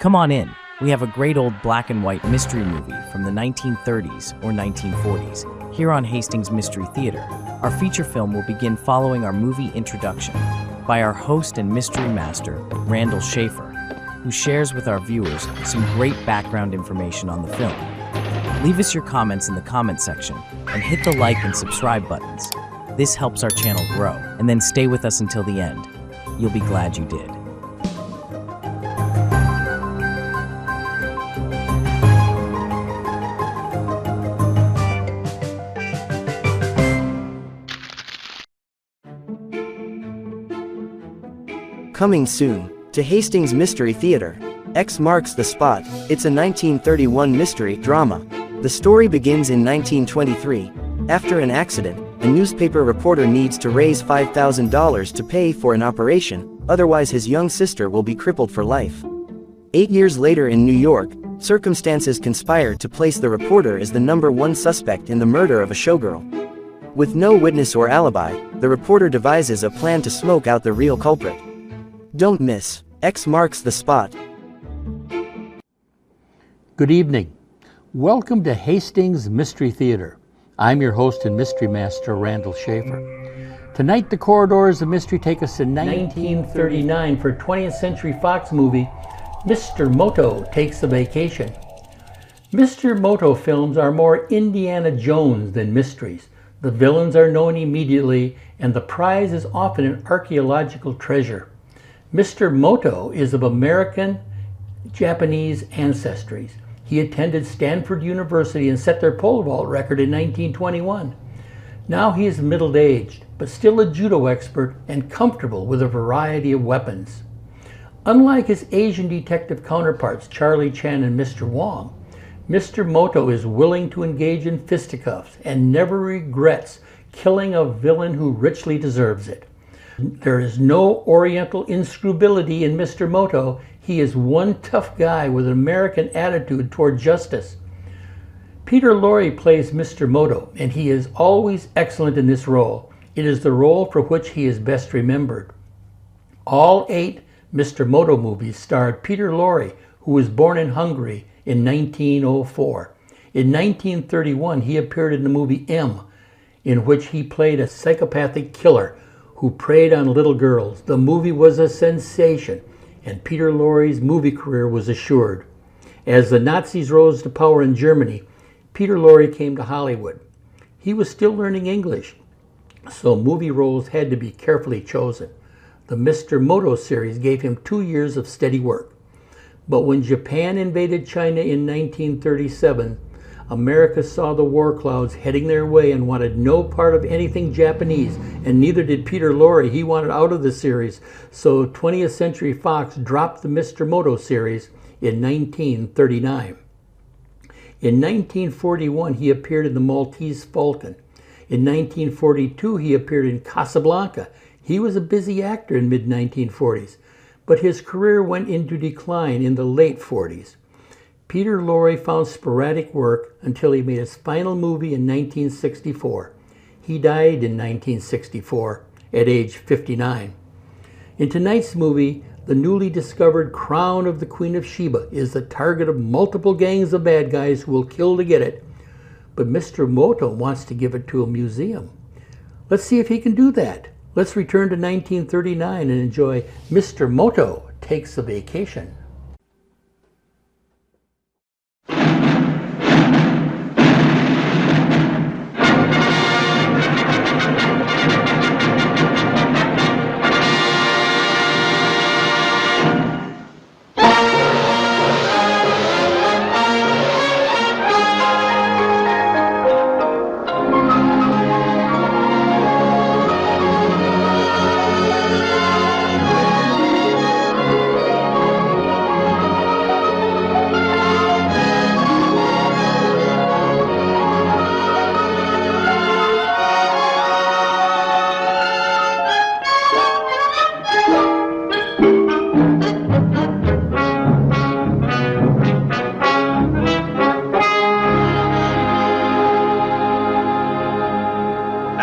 Come on in. We have a great old black and white mystery movie from the 1930s or 1940s here on Hastings Mystery Theater. Our feature film will begin following our movie introduction by our host and mystery master, Randall Schaefer, who shares with our viewers some great background information on the film. Leave us your comments in the comment section and hit the like and subscribe buttons. This helps our channel grow, and then stay with us until the end. You'll be glad you did. Coming soon to Hastings Mystery Theater. X marks the spot. It's a 1931 mystery drama. The story begins in 1923. After an accident, a newspaper reporter needs to raise $5,000 to pay for an operation, otherwise his young sister will be crippled for life. 8 years later in New York, circumstances conspire to place the reporter as the #1 suspect in the murder of a showgirl. With no witness or alibi, the reporter devises a plan to smoke out the real culprit. Don't miss X marks the spot. Good evening. Welcome to Hastings Mystery Theater. I'm your host and mystery master, Randall Schaefer. Tonight, the corridors of mystery take us to 1939 for 20th Century Fox movie, Mr. Moto Takes a Vacation. Mr. Moto films are more Indiana Jones than mysteries. The villains are known immediately, and the prize is often an archaeological treasure. Mr. Moto is of American-Japanese ancestries. He attended Stanford University and set their pole vault record in 1921. Now he is middle-aged, but still a judo expert and comfortable with a variety of weapons. Unlike his Asian detective counterparts, Charlie Chan and Mr. Wong, Mr. Moto is willing to engage in fisticuffs and never regrets killing a villain who richly deserves it. There is no Oriental inscrutability in Mr. Moto. He is one tough guy with an American attitude toward justice. Peter Lorre plays Mr. Moto, and he is always excellent in this role. It is the role for which he is best remembered. All 8 Mr. Moto movies starred Peter Lorre, who was born in Hungary in 1904. In 1931, he appeared in the movie M, in which he played a psychopathic killer who preyed on little girls. The movie was a sensation, and Peter Lorre's movie career was assured. As the Nazis rose to power in Germany, Peter Lorre came to Hollywood. He was still learning English, so movie roles had to be carefully chosen. The Mr. Moto series gave him 2 years of steady work. But when Japan invaded China in 1937, America saw the war clouds heading their way and wanted no part of anything Japanese, and neither did Peter Lorre. He wanted out of the series, so 20th Century Fox dropped the Mr. Moto series in 1939. In 1941, he appeared in The Maltese Falcon. In 1942, he appeared in Casablanca. He was a busy actor in mid-1940s, but his career went into decline in the late 40s. Peter Lorre found sporadic work until he made his final movie in 1964. He died in 1964 at age 59. In tonight's movie, the newly discovered crown of the Queen of Sheba is the target of multiple gangs of bad guys who will kill to get it. But Mr. Moto wants to give it to a museum. Let's see if he can do that. Let's return to 1939 and enjoy Mr. Moto Takes a Vacation.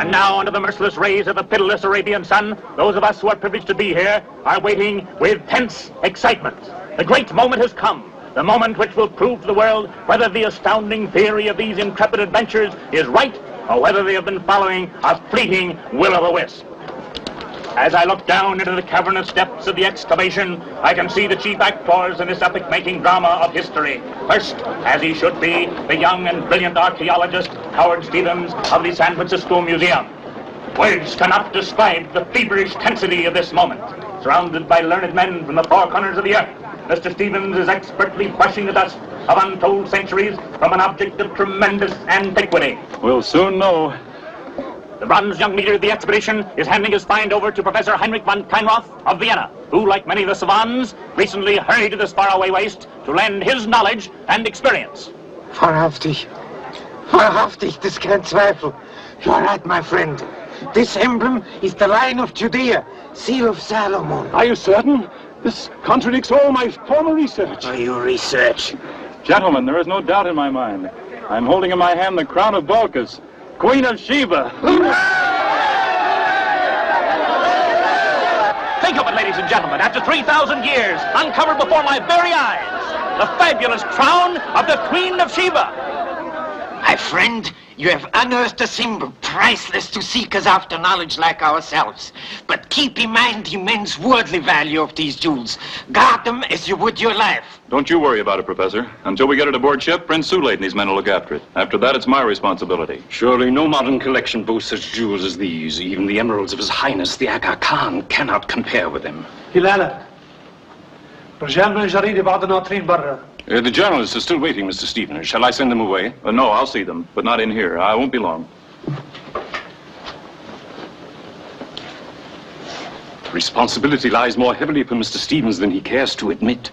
Now, under the merciless rays of the pitiless Arabian sun, those of us who are privileged to be here are waiting with tense excitement. The great moment has come. The moment which will prove to the world whether the astounding theory of these intrepid adventurers is right or whether they have been following a fleeting will-o'-the-wisp. As I look down into the cavernous depths of the excavation, I can see the chief actors in this epic-making drama of history. First, as he should be, the young and brilliant archaeologist, Howard Stevens of the San Francisco Museum. Words cannot describe the feverish tensity of this moment. Surrounded by learned men from the four corners of the earth, Mr. Stevens is expertly brushing the dust of untold centuries from an object of tremendous antiquity. We'll soon know. The bronze young leader of the expedition is handing his find over to Professor Heinrich von Kleinroth of Vienna, who, like many of the savants, recently hurried to this faraway waste to lend his knowledge and experience. Wahrhaftig. Wahrhaftig, there's kein Zweifel. You're right, my friend. This emblem is the Lion of Judea, seal of Solomon. Are you certain? This contradicts all my former research. Oh, you research. Gentlemen, there is no doubt in my mind. I'm holding in my hand the crown of Balkis, Queen of Sheba. Think of it, ladies and gentlemen. After 3,000 years, uncovered before my very eyes, the fabulous crown of the Queen of Sheba. My friend, you have unearthed a symbol priceless to seekers after knowledge like ourselves. But keep in mind the immense worldly value of these jewels. Guard them as you would your life. Don't you worry about it, Professor. Until we get it aboard ship, Prince Sulate and his men will look after it. After that, it's my responsibility. Surely no modern collection boasts such jewels as these. Even the emeralds of His Highness, the Aga Khan, cannot compare with them. هلالة رجالنا الجريدة بعض ناطرين برا. The journalists are still waiting, Mr. Stevens. Shall I send them away? No, I'll see them, but not in here. I won't be long. Responsibility lies more heavily upon Mr. Stevens than he cares to admit.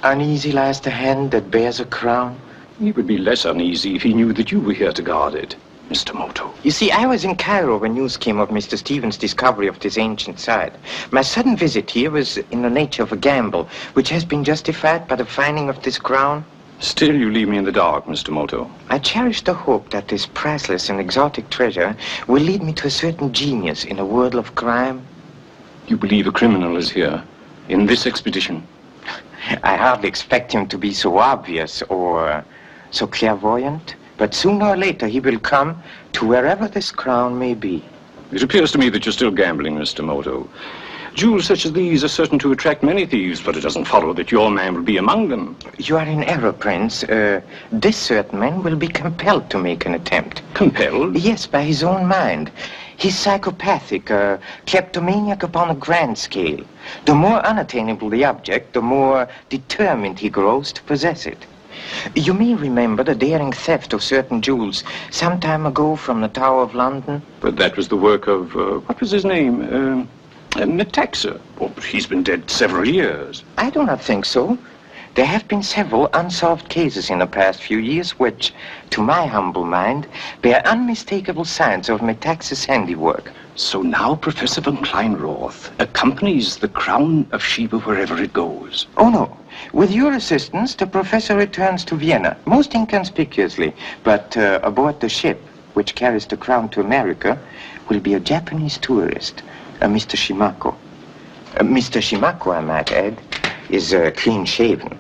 Uneasy lies the hand that bears a crown. He would be less uneasy if he knew that you were here to guard it, Mr. Moto. You see, I was in Cairo when news came of Mr. Stevens' discovery of this ancient site. My sudden visit here was in the nature of a gamble, which has been justified by the finding of this crown. Still, you leave me in the dark, Mr. Moto. I cherish the hope that this priceless and exotic treasure will lead me to a certain genius in a world of crime. You believe a criminal is here, in this expedition? I hardly expect him to be so obvious or so clairvoyant. But sooner or later he will come to wherever this crown may be. It appears to me that you're still gambling, Mr. Moto. Jewels such as these are certain to attract many thieves, but it doesn't follow that your man will be among them. You are in error, Prince. This certain man will be compelled to make an attempt. Compelled? Yes, by his own mind. He's psychopathic, kleptomaniac upon a grand scale. The more unattainable the object, the more determined he grows to possess it. You may remember the daring theft of certain jewels some time ago from the Tower of London. But that was the work of, what was his name? Metaxa. Oh, he's been dead several years. I do not think so. There have been several unsolved cases in the past few years which, to my humble mind, bear unmistakable signs of Metaxa's handiwork. So now Professor von Kleinroth accompanies the crown of Sheba wherever it goes. Oh, no. With your assistance, the professor returns to Vienna, most inconspicuously, but aboard the ship, which carries the crown to America, will be a Japanese tourist, Mr. Shimako. Mr. Shimako, I might add, is clean-shaven.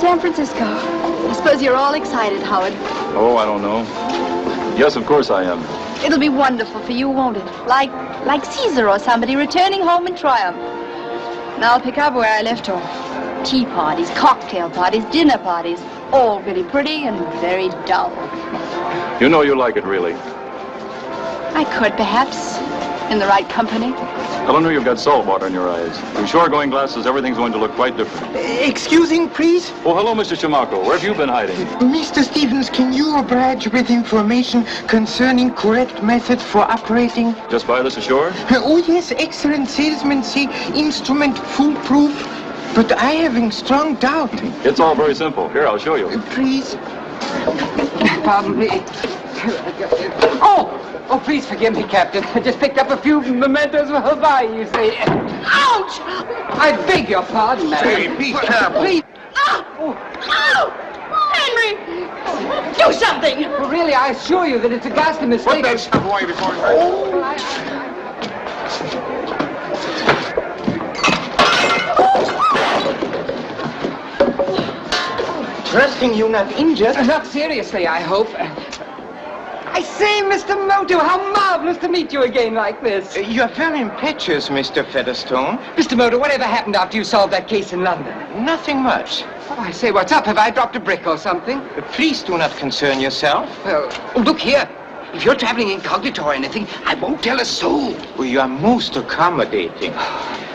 San Francisco. I suppose you're all excited, Howard. Oh, I don't know. Yes, of course I am. It'll be wonderful for you, won't it? Like Caesar or somebody returning home in triumph. Now I'll pick up where I left off. Tea parties, cocktail parties, dinner parties. All really pretty and very dull. You know you like it, really. I could, perhaps, in the right company. Eleanor, you've got salt water in your eyes. With shore-going glasses, everything's going to look quite different. Excusing, please? Oh, hello, Mr. Shimako. Where have you been hiding? Mr. Stevens, can you oblige with information concerning correct methods for operating? Just by this ashore? Oh, yes, excellent salesmanship, instrument foolproof. But I having strong doubt. It's all very simple. Here, I'll show you. Please. Pardon me. Oh, please forgive me, Captain. I just picked up a few mementos of Hawaii, you see. Ouch! I beg your pardon, madam. Say, be careful. Please. Henry! Do something! Well, really, I assure you that it's a ghastly mistake. Put that stuff away before you... Trusting you not injured. Not seriously, I hope. I say, Mr. Moto, how marvelous to meet you again like this. You're very impetuous, Mr. Featherstone. Mr. Moto, whatever happened after you solved that case in London? Nothing much. Oh, I say, what's up? Have I dropped a brick or something? Please do not concern yourself. Well, look here. If you're traveling incognito or anything, I won't tell a soul. Well, you are most accommodating.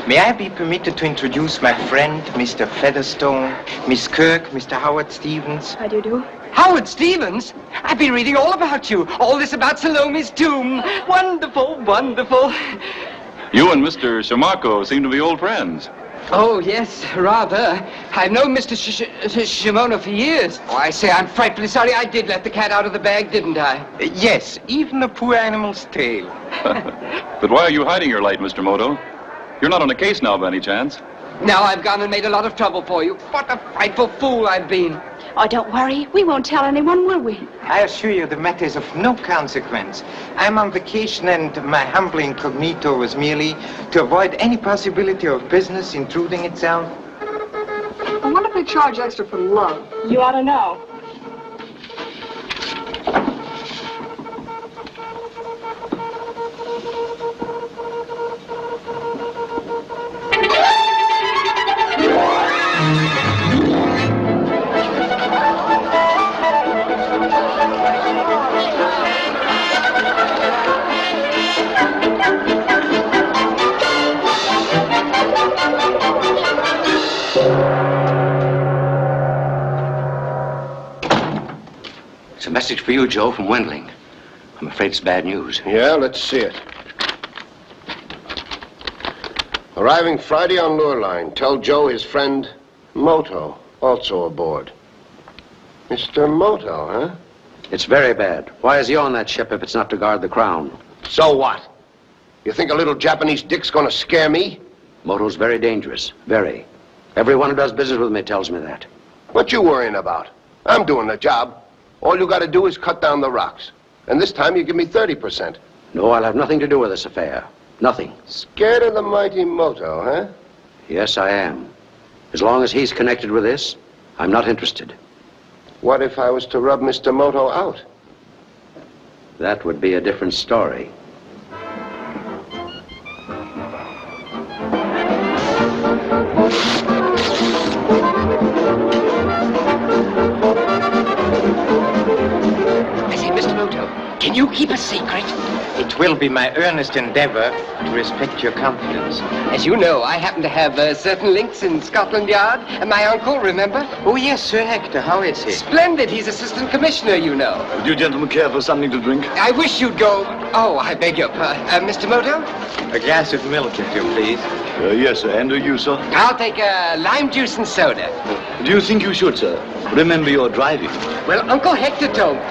May I be permitted to introduce my friend, Mr. Featherstone, Miss Kirk, Mr. Howard Stevens? How do you do? Howard Stevens? I've been reading all about you. All this about Salome's tomb. Wonderful, wonderful. You and Mr. Shimako seem to be old friends. Oh, yes, rather. I've known Mr. Shimono for years. Oh, I say, I'm frightfully sorry I did let the cat out of the bag, didn't I? Yes, even the poor animal's tail. But why are you hiding your light, Mr. Moto? You're not on a case now, by any chance. Now I've gone and made a lot of trouble for you. What a frightful fool I've been. Oh, don't worry. We won't tell anyone, will we? I assure you the matter is of no consequence. I'm on vacation and my humble incognito was merely to avoid any possibility of business intruding itself. I wonder if they charge extra for love. You ought to know. It's a message for you, Joe, from Wendling. I'm afraid it's bad news. Yeah, let's see it. Arriving Friday on Lure Line. Tell Joe his friend Moto also aboard. Mr. Moto, huh? It's very bad. Why is he on that ship if it's not to guard the crown? So what? You think a little Japanese dick's gonna scare me? Moto's very dangerous. Very. Everyone who does business with me tells me that. What you worrying about? I'm doing the job. All you gotta do is cut down the rocks. And this time you give me 30%. No, I'll have nothing to do with this affair. Nothing. Scared of the mighty Moto, huh? Yes, I am. As long as he's connected with this, I'm not interested. What if I was to rub Mr. Moto out? That would be a different story. I say, Mr. Moto, can you keep a secret? It will be my earnest endeavor to respect your confidence. As you know, I happen to have certain links in Scotland Yard. And my uncle, remember? Oh, yes, Sir Hector. How is he? Splendid. He's assistant commissioner, you know. Would you gentlemen care for something to drink? I wish you'd go... Oh, I beg your pardon. Mr. Moto? A glass of milk, if you please. Yes, sir. And do you, sir? I'll take lime juice and soda. Do you think you should, sir? Remember you're driving. Well, Uncle Hector told me.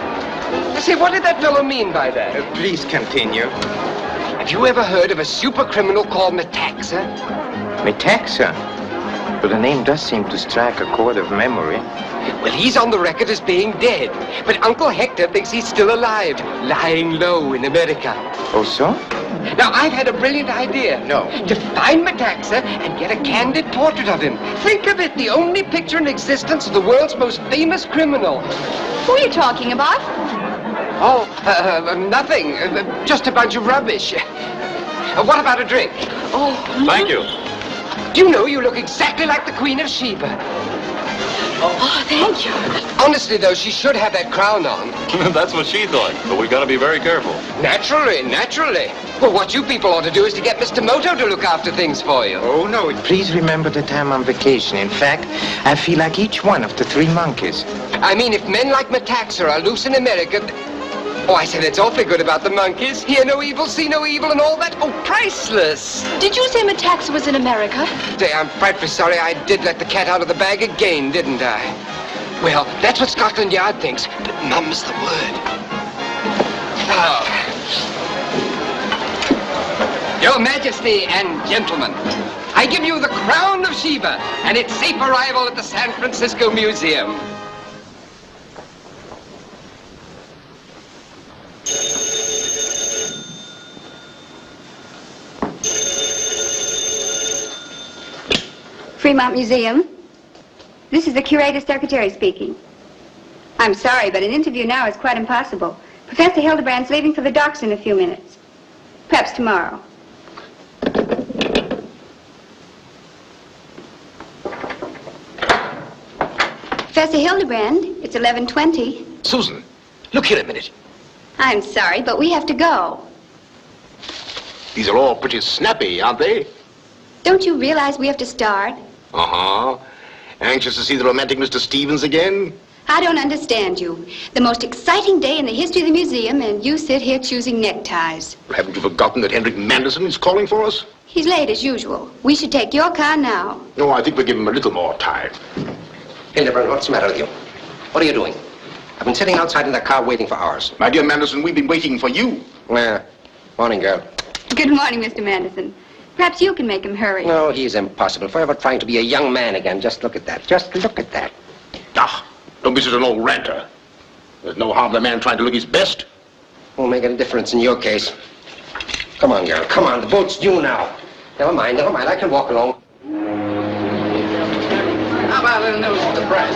I say, what did that fellow mean by that? Please continue. Have you ever heard of a super criminal called Metaxa? Metaxa? But the name does seem to strike a chord of memory. Well, he's on the record as being dead. But Uncle Hector thinks he's still alive, lying low in America. Oh, so? Now, I've had a brilliant idea. No. To find Metaxa and get a candid portrait of him. Think of it, the only picture in existence of the world's most famous criminal. Who are you talking about? Oh, nothing. Just a bunch of rubbish. What about a drink? Oh. Thank you. Do you know you look exactly like the Queen of Sheba? Oh, thank you. Honestly, though, she should have that crown on. That's what she thought, but we've got to be very careful. Naturally, naturally. Well, what you people ought to do is to get Mr. Moto to look after things for you. Oh, no. Please remember that I'm on vacation. In fact, I feel like each one of the three monkeys. I mean, if men like Metaxa are loose in America... Oh, I say that's awfully good about the monkeys. Hear no evil, see no evil, and all that. Oh, priceless. Did you say Metaxa was in America? Say, I'm frightfully sorry I did let the cat out of the bag again, didn't I? Well, that's what Scotland Yard thinks, but mum's the word. Your Majesty and gentlemen, I give you the crown of Sheba and its safe arrival at the San Francisco Museum. Fremont Museum. This is the curator's secretary speaking. I'm sorry, but an interview now is quite impossible. Professor Hildebrand's leaving for the docks in a few minutes. Perhaps tomorrow. Professor Hildebrand, it's 11:20. Susan, look here a minute. I'm sorry, but we have to go. These are all pretty snappy, aren't they? Don't you realize we have to start? Uh-huh. Anxious to see the romantic Mr. Stevens again? I don't understand you. The most exciting day in the history of the museum, and you sit here choosing neckties. Haven't you forgotten that Henrik Manderson is calling for us? He's late as usual. We should take your car now. No, I think we'll give him a little more time. Hildebrand, what's the matter with you? What are you doing? I've been sitting outside in the car waiting for hours. My dear Manderson, we've been waiting for you. Morning, girl. Good morning, Mr. Manderson. Perhaps you can make him hurry. No, he's impossible. Forever trying to be a young man again. Just look at that. Just look at that. Ah, don't be such an old ranter. There's no harm in a man trying to look his best. Won't make any difference in your case. Come on, girl. Come on. The boat's due now. Never mind. I can walk along. How about a little news to the press?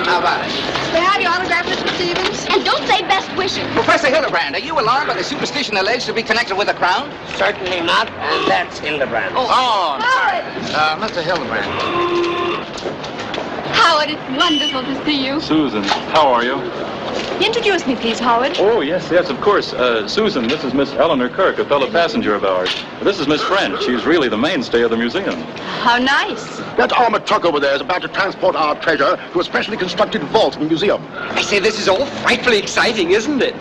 How about it? May I have your autograph, Mr. Stevens? And don't say best wishes. Professor Hildebrand, are you alarmed by the superstition alleged to be connected with the crown? Certainly not, and that's Hildebrand. Oh, I'm sorry. Mr. Hildebrand. Howard, it's wonderful to see you. Susan, how are you? Introduce me, please, Howard. Oh, yes, of course. Susan, this is Miss Eleanor Kirk, a fellow passenger of ours. This is Miss French. She's really the mainstay of the museum. How nice. That armored truck over there is about to transport our treasure to a specially constructed vault in the museum. I say, this is all frightfully exciting, isn't it?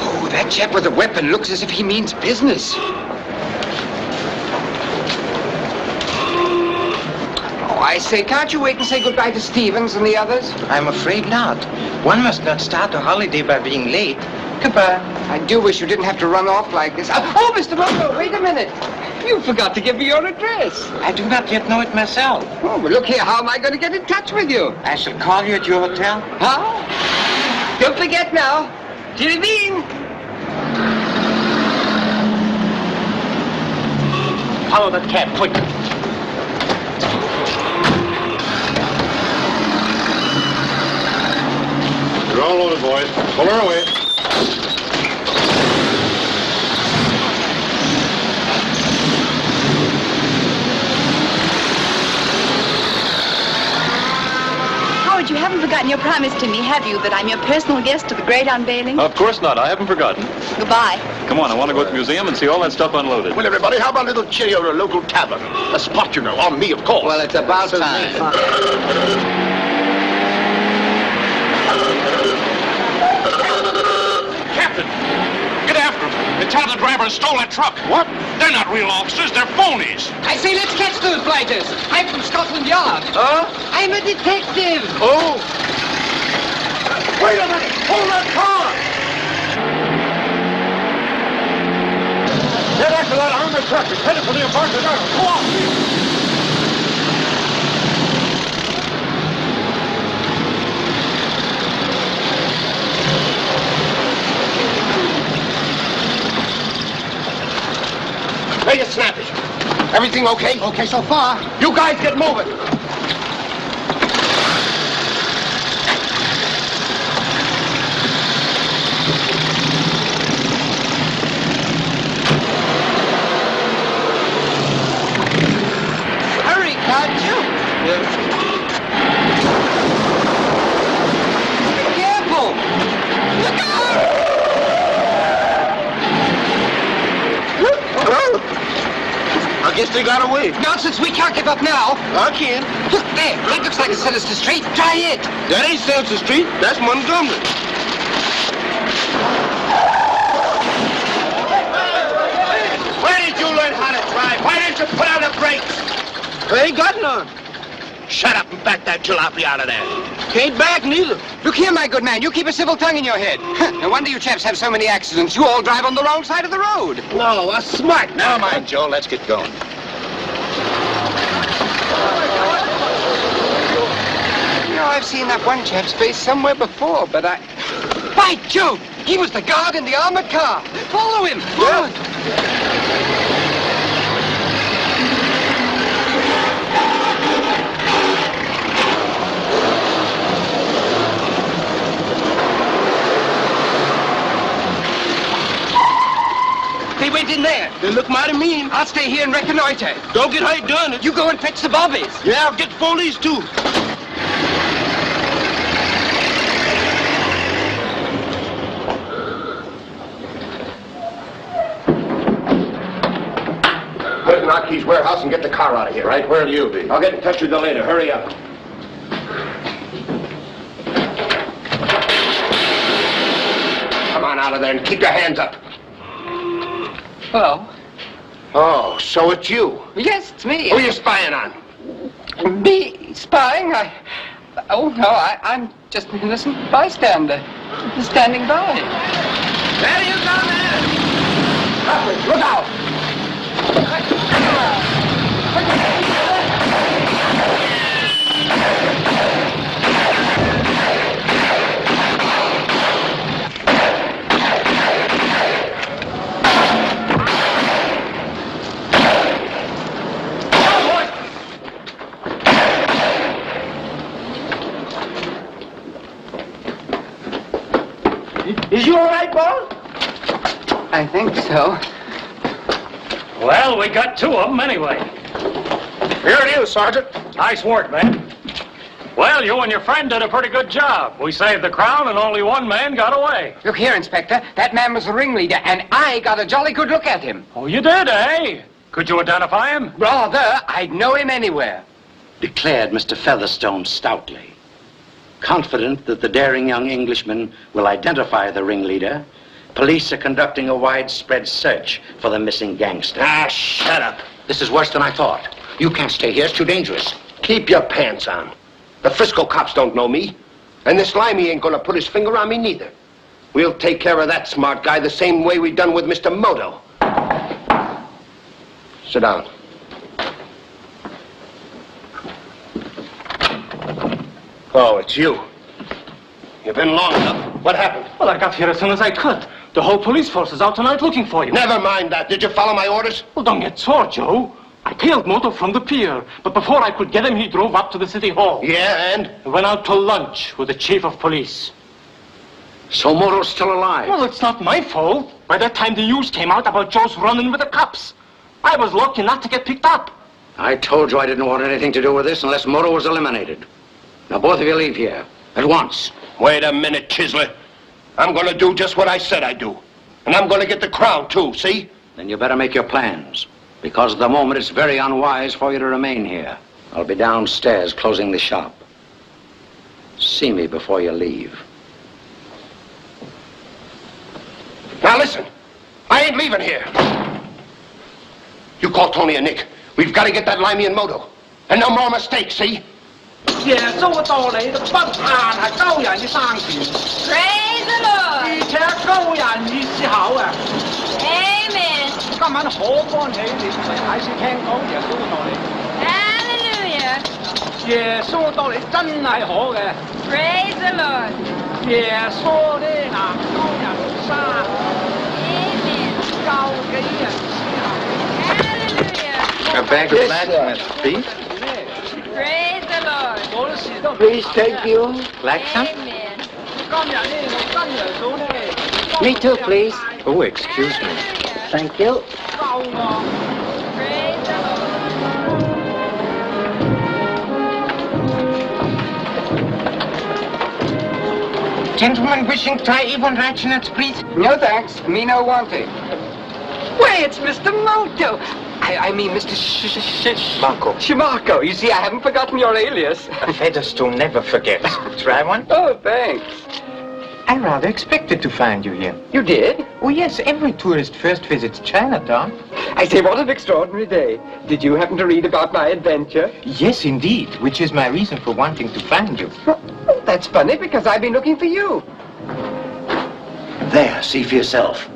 Oh, that chap with the weapon looks as if he means business. I say, can't you wait and say goodbye to Stevens and the others? I'm afraid not. One must not start a holiday by being late. Goodbye. I do wish you didn't have to run off like this. Oh, Mr. Moto, wait a minute. You forgot to give me your address. I do not yet know it myself. Oh, but look here, how am I going to get in touch with you? I shall call you at your hotel. Huh? Don't forget now. Jimmy. Follow that cab, quick. You're all loaded, boys. Pull her away. Howard, you haven't forgotten your promise to me, have you, that I'm your personal guest to the great unveiling? Of course not. I haven't forgotten. Goodbye. Come on, I want to go to the museum and see all that stuff unloaded. Well, everybody, how about a little cheerio at a local tavern? A spot, you know, on me, of course. Well, it's about time. Captain, get after them. And tell the driver stole that truck. What? They're not real officers, they're phonies. I say, let's catch those blighters. I'm from Scotland Yard. I'm a detective. Oh. Wait a minute! Hold that car! Get after that armored truck. It's headed for the Embarcadero. Go on! Make it snappy. Everything okay? Okay so far. You guys get moving. Hurry, can't you? Be careful. Look out! I guess they got away. Nonsense, we can't give up now. I can. Look there, that looks like a Sinister Street. Try it. That ain't Sinister Street. That's Montgomery. Where did you learn how to drive? Why didn't you put on the brakes? I ain't got none. shut up and back that jalopy out of there. Can't back neither. Look here, my good man, you keep a civil tongue in your head. No wonder you chaps have so many accidents. You all drive on the wrong side of the road. No, a smart. Never mind, Joe. Let's get going. You know, I've seen that one chap's face somewhere before, but I... By Jove! He was the guard in the armored car. Follow him! Follow him! They went in there. They look mighty mean. I'll stay here and reconnoiter. Don't get hurt doing it. You go and fetch the bobbies. Yeah, I'll get the police too. Go to Knockey's warehouse and get the car out of here. Right where'll you be? I'll get in touch with you later. Hurry up. Come on out of there and keep your hands up. Hello. Oh, so it's you. Yes, it's me. Who are you spying on? Me spying? Oh, no, I'm just an innocent bystander. Standing by. There you go, man. Look out! Is you all right, Paul? I think so. Well, we got two of them anyway. Here it is, Sergeant. Nice work, man. Well, you and your friend did a pretty good job. We saved the crown and only one man got away. Look here, Inspector. That man was the ringleader, and I got a jolly good look at him. Oh, you did, eh? Could you identify him? Rather, I'd know him anywhere. Declared Mr. Featherstone stoutly. Confident that the daring young Englishman will identify the ringleader, police are conducting a widespread search for the missing gangster. Ah, shut up. This is worse than I thought. You can't stay here. It's too dangerous. Keep your pants on. The Frisco cops don't know me. And this Limey ain't gonna put his finger on me neither. We'll take care of that smart guy the same way we done with Mr. Moto. Sit down. Oh, it's you. You've been long enough. What happened? Well, I got here as soon as I could. The whole police force is out tonight looking for you. Never mind that. Did you follow my orders? Well, don't get sore, Joe. I tailed Moto from the pier, but before I could get him, he drove up to the city hall. Yeah, and? He went out to lunch with the chief of police. So Moto's still alive? Well, it's not my fault. By that time, the news came out about Joe's running with the cops. I was lucky not to get picked up. I told you I didn't want anything to do with this unless Moto was eliminated. Now, both of you leave here. At once. Wait a minute, Chisler. I'm gonna do just what I said I'd do. And I'm gonna get the crown, too, see? Then you better make your plans. Because at the moment, it's very unwise for you to remain here. I'll be downstairs closing the shop. See me before you leave. Now listen, I ain't leaving here. You call Tony and Nick. We've got to get that Limey and Moto. And no more mistakes, see? 耶穌到你都不限係高人嘅生權， Praise the Lord. 而且高人與思考啊！ Amen. 今晚好歡喜，你咪睇先聽到耶穌嘅道理。 Hallelujah. 耶穌嘅道理真係好嘅。 Praise the Lord. 耶穌呢嗱高人生， Amen. 教幾人思考。 Hallelujah. A bag of blacksmith's beef? Praise the Lord. Please, thank you. Like some? Amen. 今日呢，我跟耶穌呢， Me too, please. Oh, excuse me. Thank you. 救我。 Praise the Lord. Gentlemen wishing to try Avon Ratchet, please? No, thanks. Me no wanting. Why, it's Mr. Moto. I mean, Mr. Marco. Shimarko. You see, I haven't forgotten your alias. A Featherstone never forgets. Try one? Oh, thanks. I rather expected to find you here. You did? Oh, yes, every tourist first visits Chinatown. I say, what an extraordinary day. Did you happen to read about my adventure? Yes, indeed, which is my reason for wanting to find you. Well, that's funny, because I've been looking for you. There, see for yourself.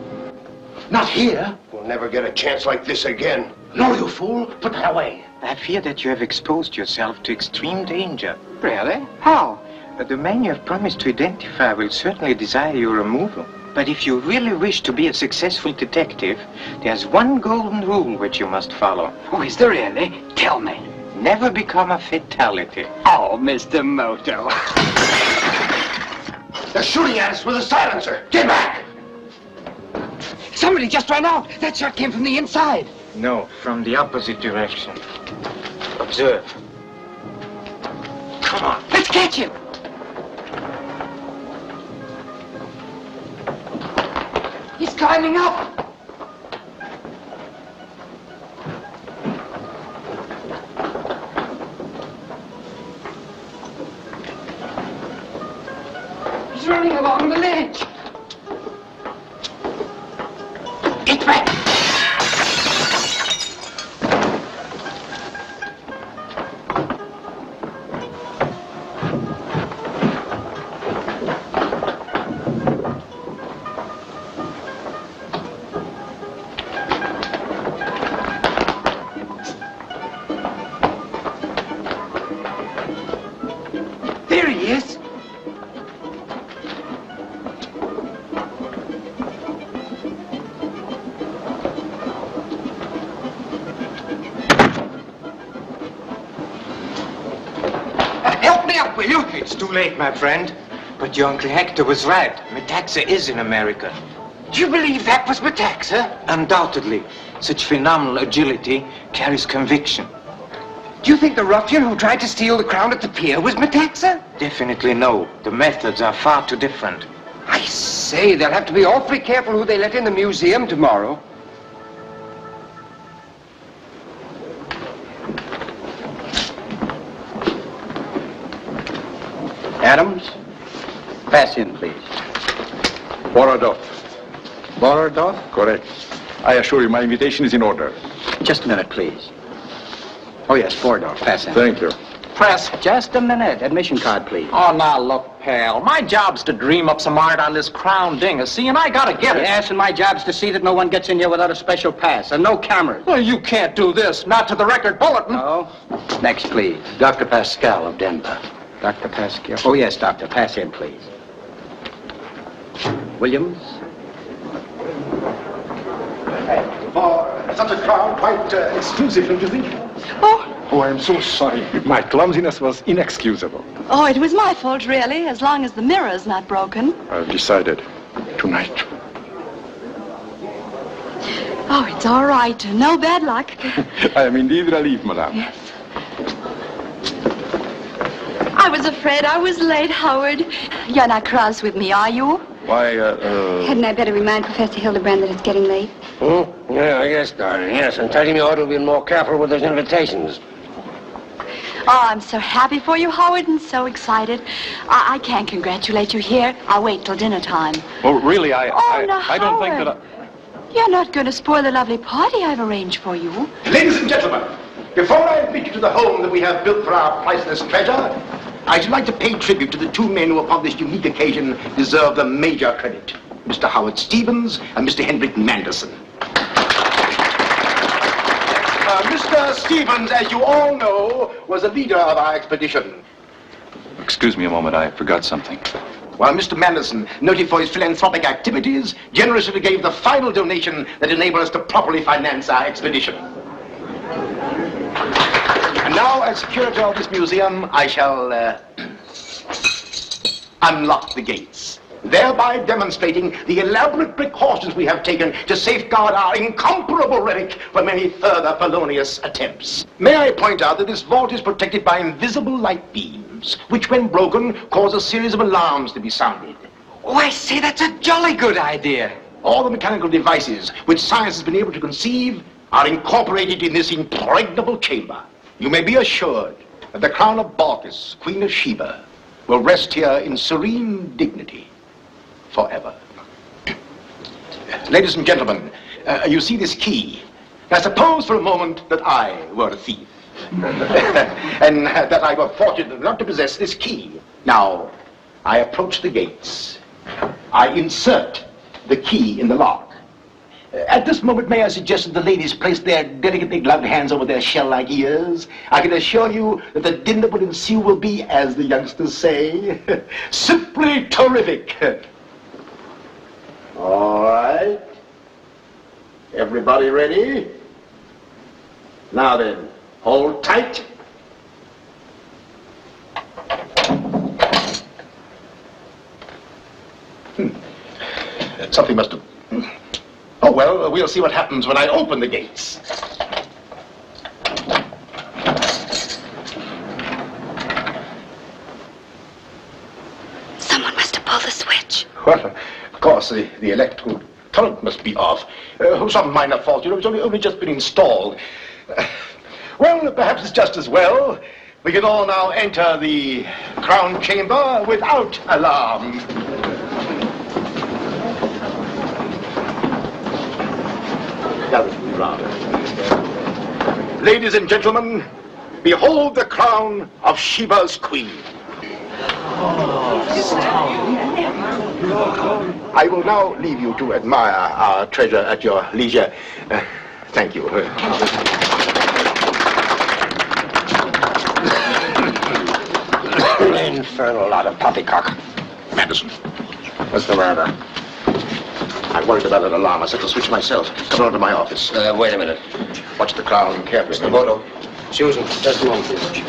Not here. We'll never get a chance like this again. No, you fool. Put that away. I fear that you have exposed yourself to extreme danger. Really? How? The man you have promised to identify will certainly desire your removal. But if you really wish to be a successful detective, there's one golden rule which you must follow. Oh, is there really? Tell me. Never become a fatality. Oh, Mr. Moto. They're shooting at us with a silencer. Get back! Somebody just ran out. That shot came from the inside. No, from the opposite direction. Observe. Come on. Let's catch him. He's climbing up. He's running along the ledge. Get back. There he is. Help me up, will you? It's too late, my friend. But your Uncle Hector was right. Metaxa is in America. Do you believe that was Metaxa? Undoubtedly. Such phenomenal agility carries conviction. Do you think the ruffian who tried to steal the crown at the pier was Metaxa? Definitely no. The methods are far too different. I say, they'll have to be awfully careful who they let in the museum tomorrow. Adams, pass in, please. Borodov. Borodov? Correct. I assure you my invitation is in order. Just a minute, please. Oh, yes, Borodov, pass in. Thank you. Press, just a minute. Admission card, please. Oh, now look, pal. My job's to dream up some art on this crown dingus, see, and I gotta get it. Yes, and my job's to see that no one gets in here without a special pass, and no cameras. Well, you can't do this, not to the record bulletin. No. Next, please. Dr. Pascal of Denver. Dr. Pascal. Oh, yes, Doctor. Pass in, please. Williams. For such a crowd, quite exclusive, don't you think? Oh, I'm so sorry. My clumsiness was inexcusable. Oh, it was my fault, really, as long as the mirror's not broken. I've decided. Tonight. Oh, it's all right. No bad luck. I am indeed relieved, madame. Yes. I was afraid I was late, Howard. You're not cross with me, are you? Why, Hadn't I better remind Professor Hildebrand that it's getting late? Yeah, I guess, darling, yes. And tell him you ought to be more careful with those invitations. Oh, I'm so happy for you, Howard, and so excited. I can't congratulate you here. I'll wait till dinner time. Oh, really, I don't think Howard. that You're not going to spoil the lovely party I've arranged for you. Ladies and gentlemen, before I admit you to the home that we have built for our priceless treasure, I should like to pay tribute to the two men who upon this unique occasion deserve the major credit. Mr. Howard Stevens and Mr. Henrik Manderson. Mr. Stevens, as you all know, was the leader of our expedition. Excuse me a moment, I forgot something. While Mr. Manderson, noted for his philanthropic activities, generously gave the final donation that enabled us to properly finance our expedition. And now, as curator of this museum, I shall unlock the gates, thereby demonstrating the elaborate precautions we have taken to safeguard our incomparable relic from any further felonious attempts. May I point out that this vault is protected by invisible light beams, which, when broken, cause a series of alarms to be sounded. Oh, I say, that's a jolly good idea. All the mechanical devices which science has been able to conceive are incorporated in this impregnable chamber. You may be assured that the crown of Balkis, Queen of Sheba, will rest here in serene dignity. forever. Ladies and gentlemen, you see this key. Now suppose for a moment that I were a thief. And that I were fortunate not to possess this key. Now, I approach the gates. I insert the key in the lock. At this moment, may I suggest that the ladies place their delicately gloved hands over their shell-like ears? I can assure you that the din that will ensue will be, as the youngsters say, simply terrific. All right. Everybody ready? Now then, hold tight. Something must have... Oh, well, we'll see what happens when I open the gates. Someone must have pulled the switch. Well, of course, the electrical current must be off. Some minor fault, you know, it's only just been installed. Well, perhaps it's just as well. We can all now enter the crown chamber without alarm. Ladies and gentlemen, behold the crown of Sheba's queen. I will now leave you to admire our treasure at your leisure. Thank you. Infernal lot of poppycock. Madison, what's the matter? I'm worried about an alarm. I set the switch myself. Come on to my office. Wait a minute. Watch the crown carefully. Mr. Moto. Susan, just a moment, please.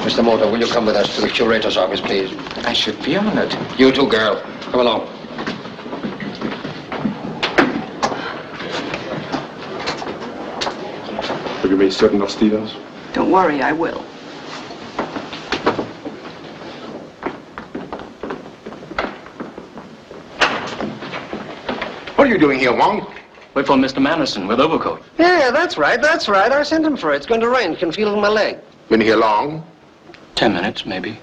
Mr. Moto, will you come with us to the curator's office, please? I should be honored. You too, girl. Come along. Have you made certain of Stevens? Don't worry, I will. What are you doing here, Wong? Wait for Mr. Manderson with overcoat. Yeah, that's right. I sent him for it. It's going to rain. Can feel it in my leg. Been here long? 10 minutes, maybe.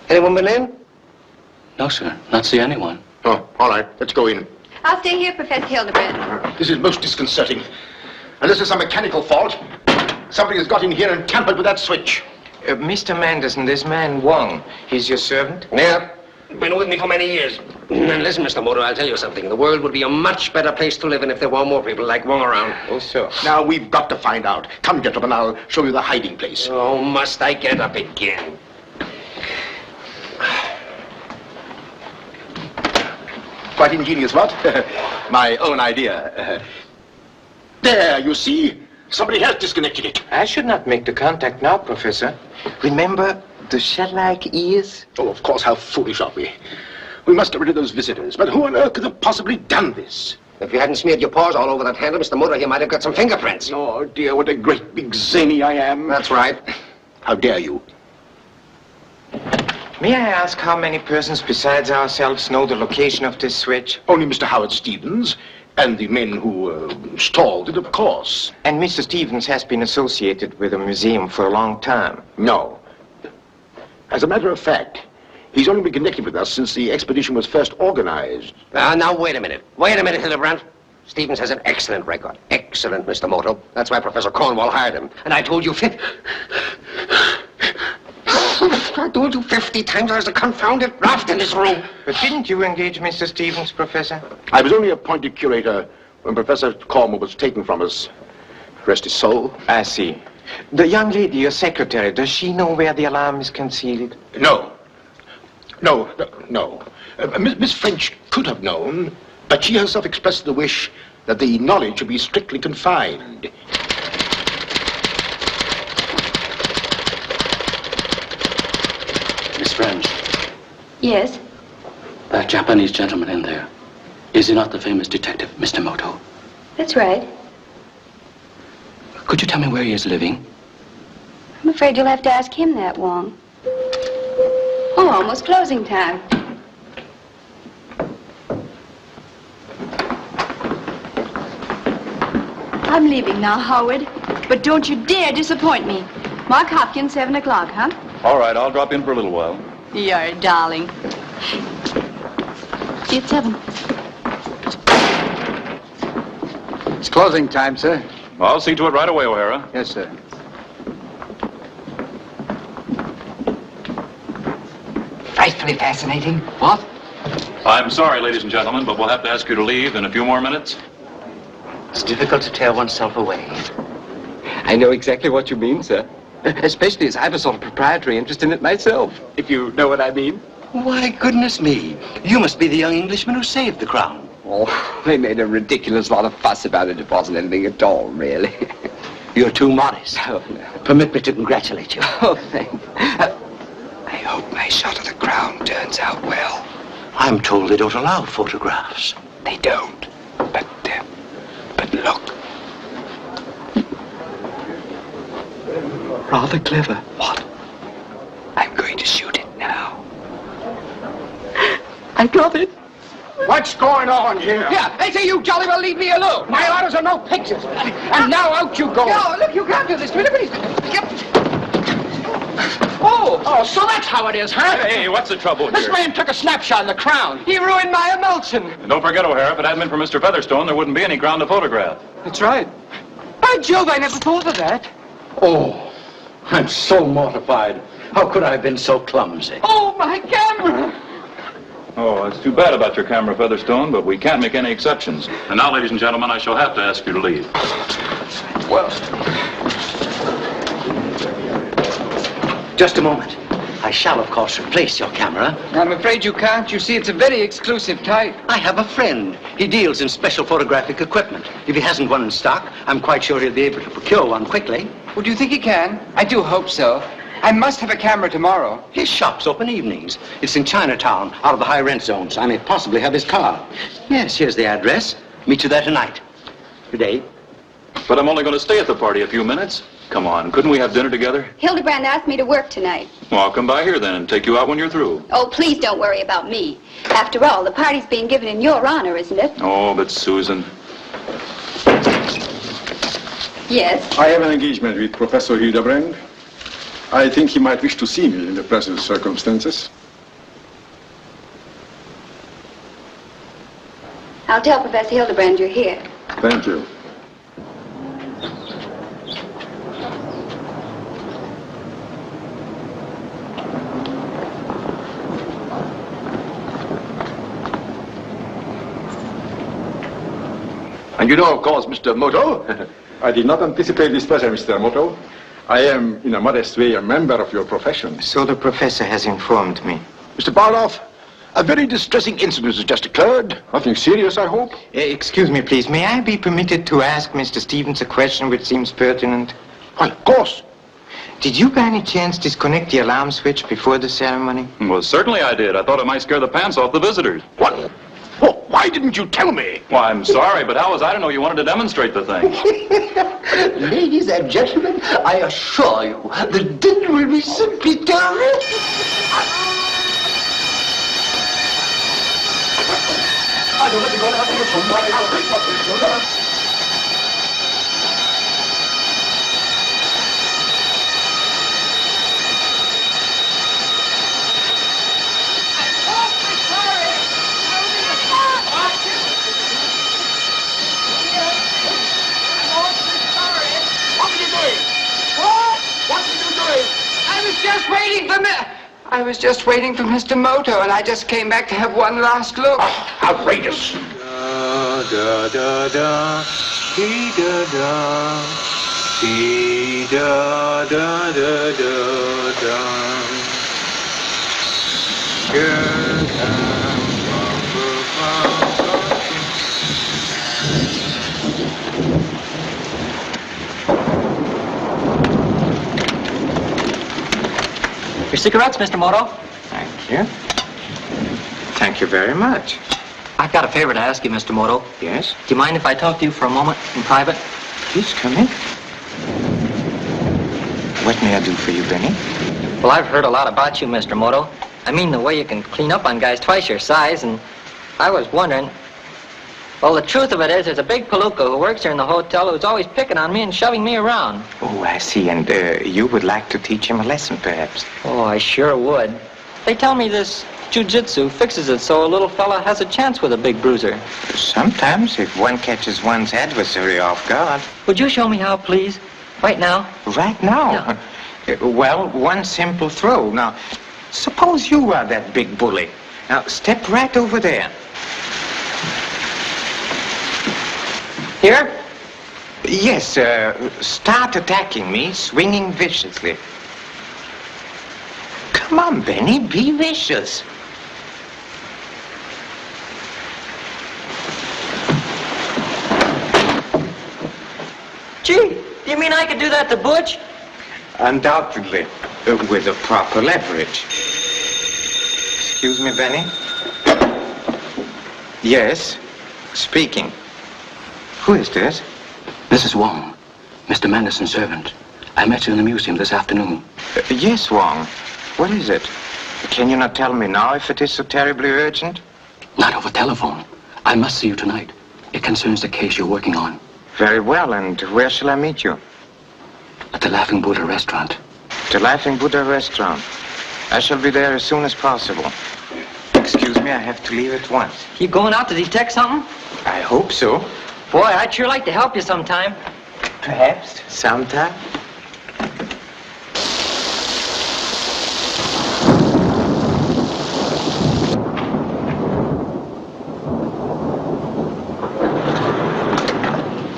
Anyone been in? No, sir. Not see anyone. Oh, all right. Let's go in. I'll stay here, Professor Hildebrand. This is most disconcerting. Unless there's some mechanical fault, somebody has got in here and tampered with that switch. Mr. Manderson, this man Wong, he's your servant? Yeah. Been with me for many years. And listen, Mr. Moto, I'll tell you something. The world would be a much better place to live in if there were more people like Wong around. Oh, sure. Now, we've got to find out. Come, gentlemen, I'll show you the hiding place. Oh, must I get up again? Quite ingenious, what? My own idea. There, you see? Somebody has disconnected it. I should not make the contact now, Professor. Remember the shell-like ears? Oh, of course, how foolish are we? We must get rid of those visitors. But who on earth could have possibly done this? If you hadn't smeared your paws all over that handle, Mr. Moto, you might have got some fingerprints. Oh, dear, what a great big zany I am. That's right. How dare you? May I ask how many persons besides ourselves know the location of this switch? Only Mr. Howard Stevens and the men who installed it, of course. And Mr. Stevens has been associated with the museum for a long time? No. As a matter of fact, he's only been connected with us since the expedition was first organized. Now, wait a minute. Wait a minute, Hildebrand. Stevens has an excellent record. Excellent, Mr. Moto. That's why Professor Cornwall hired him. And I told you I told you 50 times there's a confounded raft in this room. But didn't you engage Mr. Stevens, Professor? I was only appointed curator when Professor Cornwall was taken from us. Rest his soul. I see. The young lady, your secretary, does she know where the alarm is concealed? No. No. Miss French could have known, but she herself expressed the wish that the knowledge should be strictly confined. Miss French. Yes? That Japanese gentleman in there, is he not the famous detective, Mr. Moto? That's right. Could you tell me where he is living? I'm afraid you'll have to ask him that, Wong. Oh, almost closing time. I'm leaving now, Howard. But don't you dare disappoint me. Mark Hopkins, 7 o'clock, huh? All right, I'll drop in for a little while. You're a darling. See you at 7. It's closing time, sir. I'll see to it right away, O'Hara. Yes, sir. Frightfully fascinating. What? I'm sorry, ladies and gentlemen, but we'll have to ask you to leave in a few more minutes. It's difficult to tear oneself away. I know exactly what you mean, sir. Especially as I have a sort of proprietary interest in it myself, if you know what I mean. Why, goodness me. You must be the young Englishman who saved the crown. Oh, they made a ridiculous lot of fuss about it. It wasn't anything at all, really. You're too modest. Oh, no. Permit me to congratulate you. Oh, thank you. I hope my shot of the crown turns out well. I'm told they don't allow photographs. They don't. But look. Rather clever. What? I'm going to shoot it now. I got it. What's going on here? Yeah, I say you jolly well leave me alone. My orders are no pictures. And now out you go. No, look, you can't do this to me. Please. Oh, so that's how it is, huh? Hey, what's the trouble This here? man took a snapshot of the crown. He ruined my emulsion. And don't forget, O'Hara, if it hadn't been for Mr. Featherstone, there wouldn't be any crown to photograph. That's right. By Jove, I never thought of that. Oh, I'm so mortified. How could I have been so clumsy? Oh, my camera. Oh, that's too bad about your camera, Featherstone, but we can't make any exceptions. And now, ladies and gentlemen, I shall have to ask you to leave. Well, Just a moment. I shall, of course, replace your camera. I'm afraid you can't. You see, it's a very exclusive type. I have a friend. He deals in special photographic equipment. If he hasn't one in stock, I'm quite sure he'll be able to procure one quickly. Well, do you think he can? I do hope so. I must have a camera tomorrow. His shop's open evenings. It's in Chinatown, out of the high rent zones. I may possibly have his car. Yes, here's the address. Meet you there tonight. Good day. But I'm only going to stay at the party a few minutes. Come on, couldn't we have dinner together? Hildebrand asked me to work tonight. Well, I'll come by here then and take you out when you're through. Oh, please don't worry about me. After all, the party's being given in your honor, isn't it? Oh, but Susan. Yes. I have an engagement with Professor Hildebrand. I think he might wish to see me in the present circumstances. I'll tell Professor Hildebrand you're here. Thank you. And you know, of course, Mr. Moto. I did not anticipate this pleasure, Mr. Moto. I am, in a modest way, a member of your profession. So the professor has informed me. Mr. Barloff, a very distressing incident has just occurred. Nothing serious, I hope? Excuse me, please. May I be permitted to ask Mr. Stevens a question which seems pertinent? Why, of course. Did you by any chance disconnect the alarm switch before the ceremony? Well, certainly I did. I thought it might scare the pants off the visitors. What? Oh, why didn't you tell me? Well, I'm sorry, but how was I to know you wanted to demonstrate the thing? Ladies and gentlemen, I assure you, the dinner will be simply terrific. I was just waiting for Mr. Moto, and I just came back to have one last look. Outrageous. Da da da da, dee da da, dee da da da da da. Girl, Your cigarettes, Mr. Moto. Thank you. Thank you very much. I've got a favor to ask you, Mr. Moto. Yes? Do you mind if I talk to you for a moment in private? Please come in. What may I do for you, Benny? Well, I've heard a lot about you, Mr. Moto. I mean, the way you can clean up on guys twice your size, and I was wondering... Well, the truth of it is, there's a big palooka who works here in the hotel who's always picking on me and shoving me around. Oh, I see. And you would like to teach him a lesson, perhaps? Oh, I sure would. They tell me this Jiu-jitsu fixes it so a little fella has a chance with a big bruiser. Sometimes, if one catches one's adversary off guard. Would you show me how, please? Right now? Right now? Yeah. Well, one simple throw. Now, suppose you are that big bully. Now, step right over there. Here? Yes, start attacking me, swinging viciously. Come on, Benny, be vicious. Gee, do you mean I could do that to Butch? Undoubtedly, with the proper leverage. Excuse me, Benny? Yes, speaking. Who is this? Mrs. Wong, Mr. Manderson's servant. I met you in the museum this afternoon. Yes, Wong. What is it? Can you not tell me now if it is so terribly urgent? Not over telephone. I must see you tonight. It concerns the case you're working on. Very well, and where shall I meet you? At the Laughing Buddha restaurant. The Laughing Buddha restaurant. I shall be there as soon as possible. Excuse me, I have to leave at once. You going out to detect something? I hope so. Boy, I'd sure like to help you sometime. Perhaps. Sometime.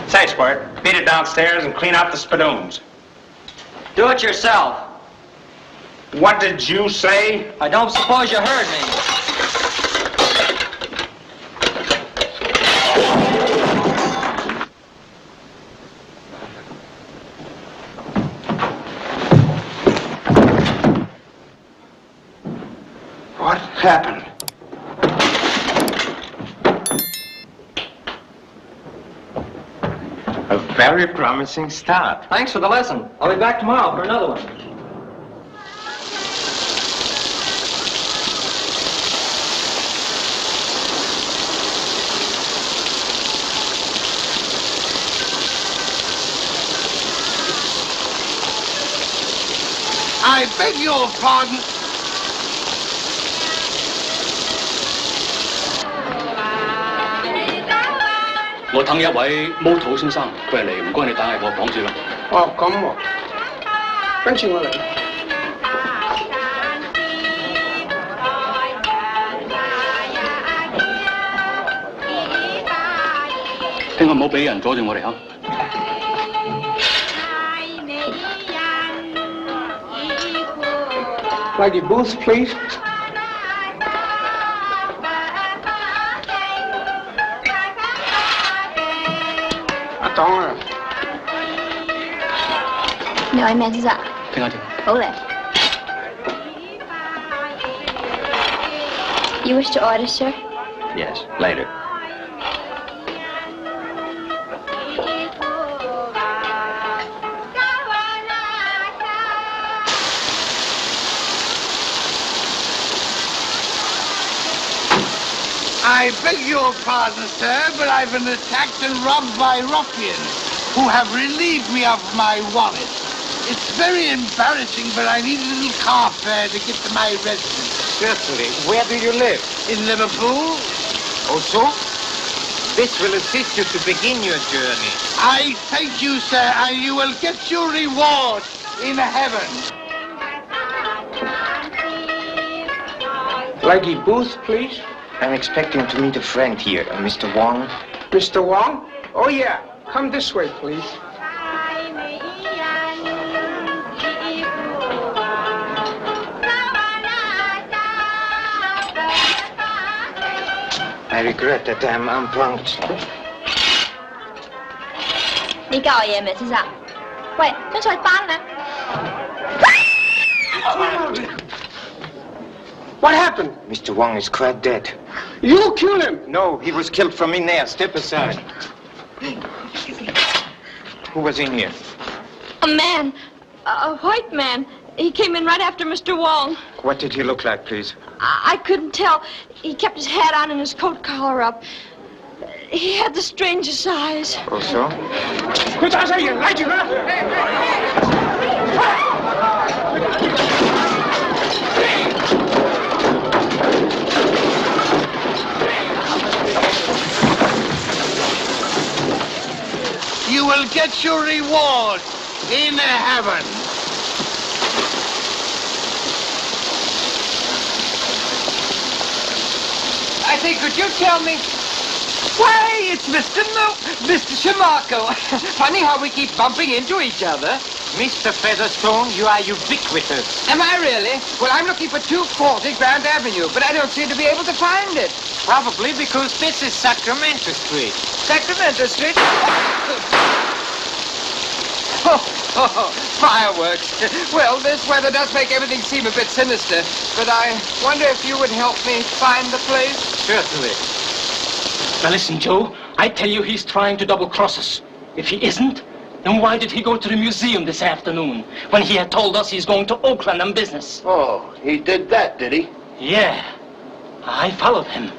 Say, Squirt, beat it downstairs and clean out the spadoons. Do it yourself. What did you say? I don't suppose you heard me. What happened? A very promising start. Thanks for the lesson. I'll be back tomorrow for another one. I beg your pardon.我等一位 Moto 先生，佢係嚟，唔該你等喺我房住啦。哦，咁喎，跟住我嚟。聽日唔好俾人阻住我哋嚇。Lady Booth, please. Attends. 你位咩先生？聽下先。好嚟。You wish to order, sir? Yes, later. I beg your pardon, sir, but I've been attacked and robbed by ruffians who have relieved me of my wallet. It's very embarrassing, but I need a little car fare to get to my residence. Certainly. Where do you live? In Liverpool. Oh, so? This will assist you to begin your journey. I thank you, sir, and you will get your reward in heaven. Lady Booth, please. I'm expecting to meet a friend here, Mr. Wong. Mr. Wong? Oh, yeah. Come this way, please. I regret that I'm unpunctual. 你教我嘢未，先生？喂，張菜單呢？ What happened? Mr. Wong is quite dead. You killed him? No, he was killed from in there. Step aside. Who was in here? A man. A white man. He came in right after Mr. Wong. What did he look like, please? I couldn't tell. He kept his hat on and his coat collar up. He had the strangest eyes. Oh, so? Quit that, you like it, huh? will get your reward in heaven. I say, could you tell me? Why, it's Mr. Shamarko. Funny how we keep bumping into each other. Mr. Featherstone, you are ubiquitous. Am I really? Well, I'm looking for 240 Grand Avenue, but I don't seem to be able to find it. Probably because this is Sacramento Street. Sacramento Street? Fireworks. Well, this weather does make everything seem a bit sinister, but I wonder if you would help me find the place? Certainly. Now listen, Joe, I tell you he's trying to double-cross us. If he isn't, then why did he go to the museum this afternoon when he had told us he's going to Oakland on business? Oh, he did that, did he? Yeah. I followed him.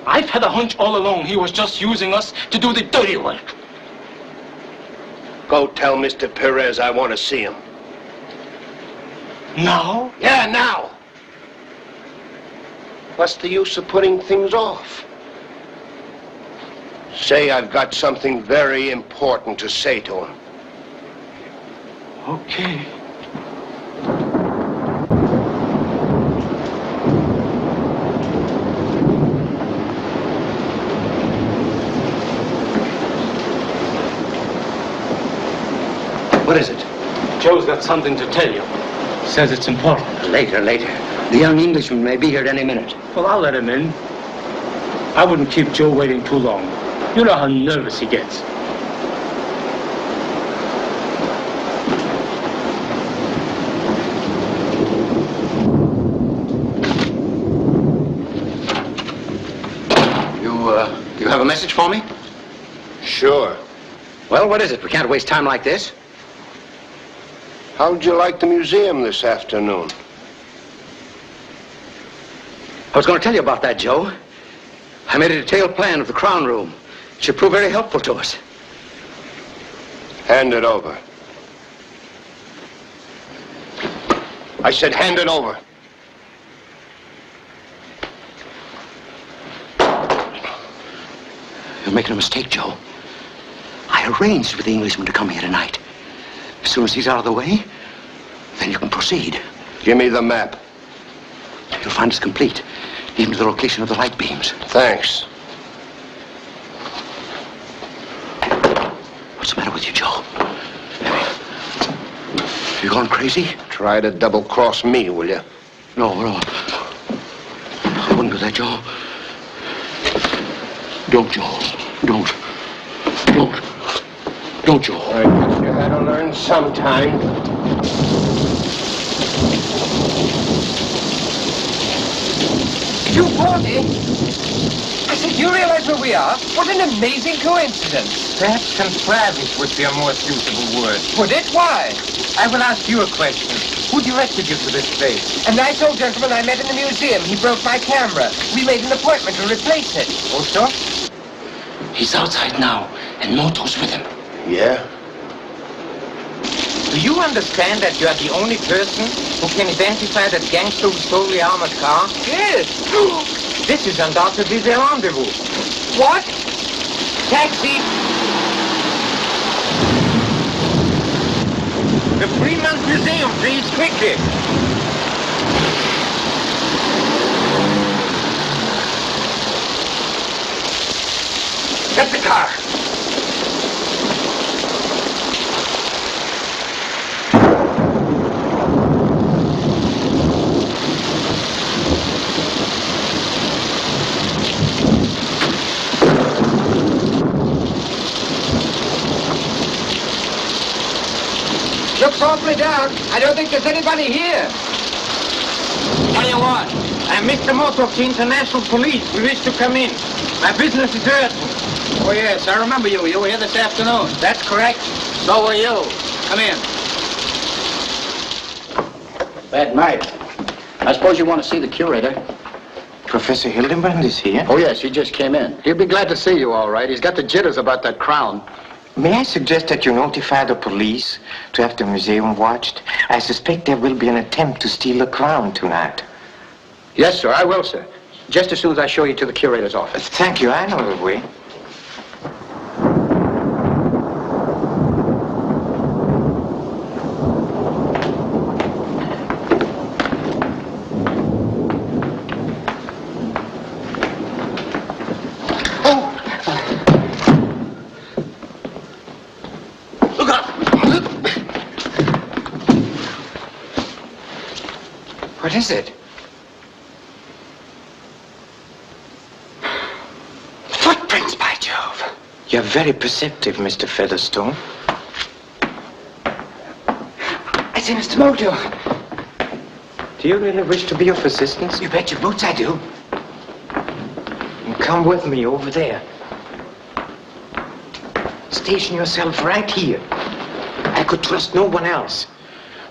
I've had a hunch all along he was just using us to do the dirty work. Go tell Mr. Perez I want to see him. Now? Yeah, now. What's the use of putting things off? Say I've got something very important to say to him. Okay. What is it? Joe's got something to tell you. Says it's important. Later. The young Englishman may be here any minute. Well, I'll let him in. I wouldn't keep Joe waiting too long. You know how nervous he gets. You have a message for me? Sure. Well, what is it? We can't waste time like this. How'd you like the museum this afternoon? I was going to tell you about that, Joe. I made a detailed plan of the Crown Room. It should prove very helpful to us. Hand it over. I said hand it over. You're making a mistake, Joe. I arranged with the Englishman to come here tonight. As soon as he's out of the way, then you can proceed. Give me the map. You'll find it's complete, even to the location of the light beams. Thanks. What's the matter with you, Joe? You gone crazy? Try to double-cross me, will you? No. I wouldn't do that, Joe. Don't, Joe. Don't, Joe. I guess you had to learn sometime. 240? I said, you realize where we are? What an amazing coincidence. Perhaps contrivance would be a more suitable word. Would it? Why? I will ask you a question. Who directed you to this place? A nice old gentleman I met in the museum. He broke my camera. We made an appointment to replace it. Oh, so? He's outside now, and Moto's with him. Yeah? Do you understand that you are the only person who can identify that gangster who stole the armored car? Yes. This is undoubtedly their rendezvous. What? Taxi! The Fremont Museum, please, quickly. Get the car. Looks awfully dark. I don't think there's anybody here. What do you want? I'm Mr. Moto of the International Police. We wish to come in. My business is urgent. Oh, yes, I remember you. You were here this afternoon. That's correct. So were you. Come in. Bad night. I suppose you want to see the curator. Professor Hildebrand is here? Oh, yes, he just came in. He'll be glad to see you, all right. He's got the jitters about that crown. May I suggest that you notify the police to have the museum watched? I suspect there will be an attempt to steal the crown tonight. Yes, sir, I will, sir. Just as soon as I show you to the curator's office. Thank you. I know the way. What is it? Footprints, by Jove. You're very perceptive, Mr. Featherstone. I see Mr. Moto. Do you really wish to be of assistance? You bet your boots I do. Come with me over there. Station yourself right here. I could trust no one else.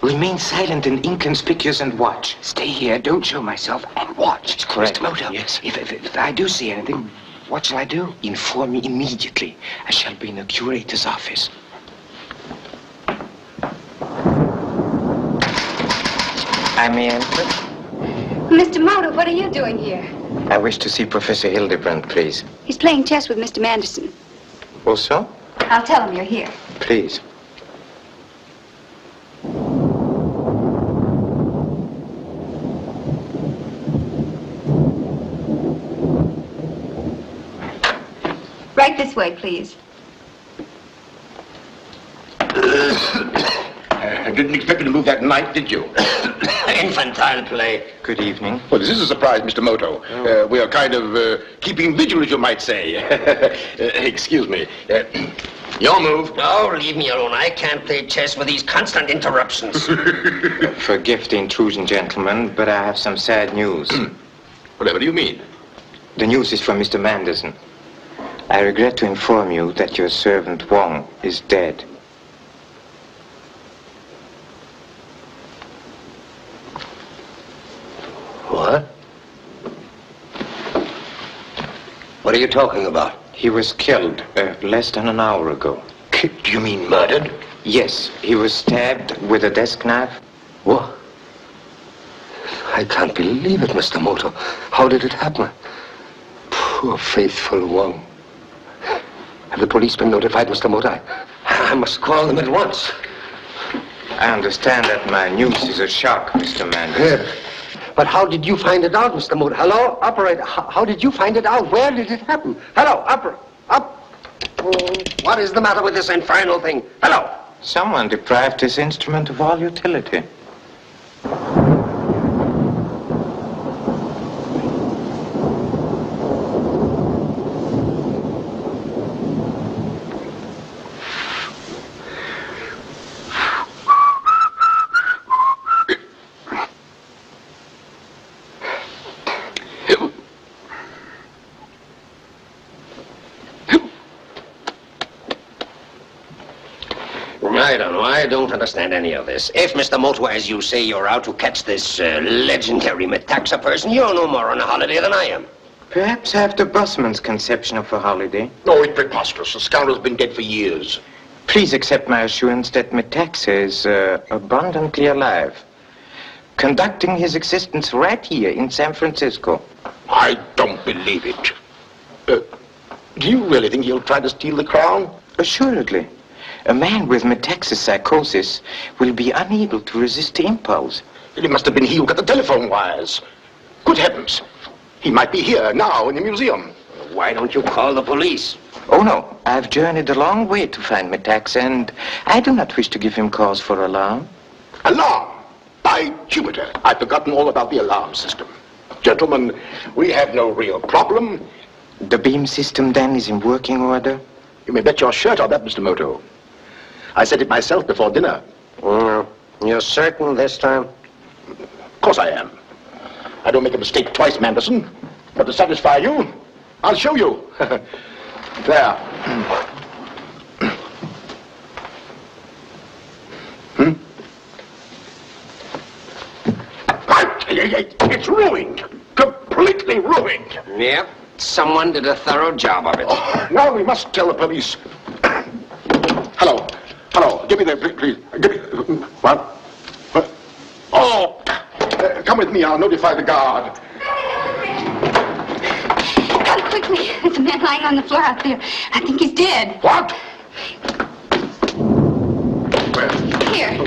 Remain silent and inconspicuous and watch. Stay here, don't show myself, and watch. It's correct. Mr. Moto, yes. If I do see anything, what shall I do? Inform me immediately. I shall be in the curator's office. I may enter? Mr. Moto, what are you doing here? I wish to see Professor Hildebrand, please. He's playing chess with Mr. Manderson. Also? I'll tell him you're here. Please. Right this way, please. Didn't expect you to move that knife, did you? Infantile play. Good evening. Well, this is a surprise, Mr. Moto. We are kind of keeping vigil, as you might say. Excuse me. Your move. Oh, leave me alone. I can't play chess with these constant interruptions. Forgive the intrusion, gentlemen, but I have some sad news. Whatever do you mean? The news is from Mr. Manderson. I regret to inform you that your servant Wong is dead. What? What are you talking about? He was killed less than an hour ago. Do you mean murdered? Yes, he was stabbed with a desk knife. What? I can't believe it, Mr. Moto. How did it happen? Poor faithful Wong. Have the police been notified, Mr. Moto? I must call them at once. I understand that my news is a shock, Mr. Manderson. But how did you find it out, Mr. Moto? Hello, operator. How did you find it out? Where did it happen? Hello, operator. What is the matter with this infernal thing? Hello. Someone deprived this instrument of all utility. I don't understand any of this. If, Mr. Moto, as you say, you're out to catch this legendary Metaxa person, you're no more on a holiday than I am. Perhaps I have the busman's conception of a holiday. No, it's preposterous. The scoundrel's been dead for years. Please accept my assurance that Metaxa is abundantly alive, conducting his existence right here in San Francisco. I don't believe it. Do you really think he'll try to steal the crown? Assuredly. A man with Metaxa psychosis will be unable to resist the impulse. It must have been he who cut the telephone wires. Good heavens. He might be here now in the museum. Why don't you call the police? Oh, no. I've journeyed a long way to find Metaxa, and I do not wish to give him cause for alarm. Alarm? By Jupiter, I've forgotten all about the alarm system. Gentlemen, we have no real problem. The beam system, then, is in working order? You may bet your shirt on that, Mr. Moto. I said it myself before dinner. You're certain this time? Of course I am. I don't make a mistake twice, Manderson. But to satisfy you, I'll show you. There. It's ruined. Completely ruined. Yep. Someone did a thorough job of it. Oh, now we must tell the police. Hello. Hello. Give me the... Please. Give me... What? What? Oh! Come with me. I'll notify the guard. Come quickly. There's a man lying on the floor out there. I think he's dead. What? Here.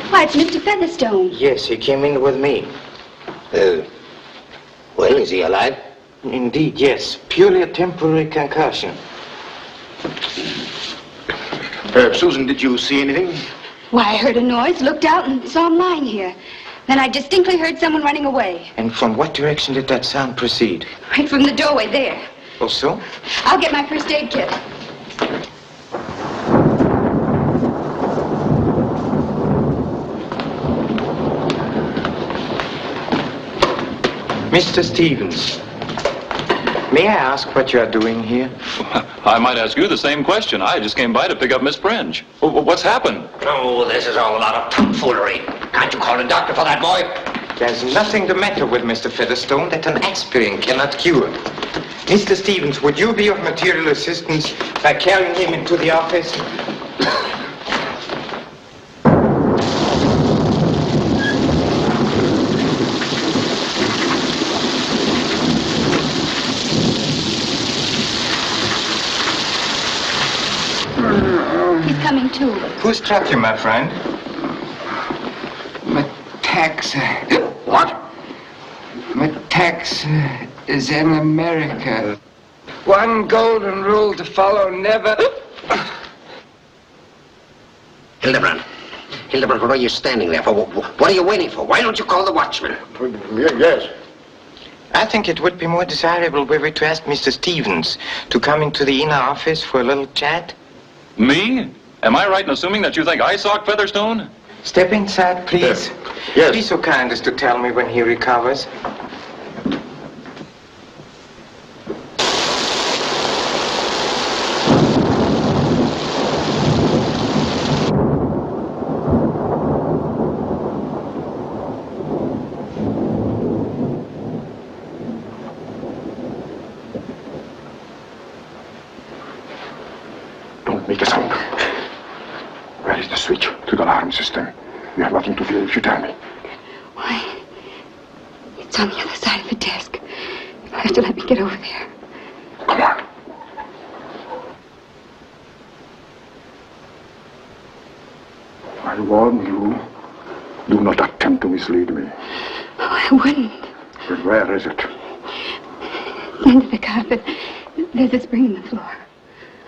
Why, it's Mr. Featherstone. Yes, he came in with me. Well, is he alive? Indeed, yes. Purely a temporary concussion. Susan, did you see anything? Why, I heard a noise, looked out, and saw him lying here. Then I distinctly heard someone running away. And from what direction did that sound proceed? Right from the doorway there. Oh, so? I'll get my first aid kit. Mr. Stevens, may I ask what you are doing here? I might ask you the same question. I just came by to pick up Miss Fringe. What's happened? Oh, this is all a lot of tomfoolery. Can't you call a doctor for that boy? There's nothing the matter with Mr. Featherstone that an aspirin cannot cure. Mr. Stevens, would you be of material assistance by carrying him into the office? He's coming too. Who struck you, my friend? Metaxa. What? Metaxa is in America. One golden rule to follow, never... Hildebrand. Hildebrand, what are you standing there for? What are you waiting for? Why don't you call the watchman? Yes. I think it would be more desirable were we to ask Mr. Stevens to come into the inner office for a little chat. Me? Am I right in assuming that you think I socked Featherstone? Step inside, please. Yes. Be so kind as to tell me when he recovers. Don't make a sound. Where is the switch to the alarm system? You have nothing to fear if you tell me. Why? It's on the other side of the desk. You'll have to let me get over there. Come on. I warn you, do not attempt to mislead me. Oh, I wouldn't. But where is it? Under the carpet. There's a spring in the floor.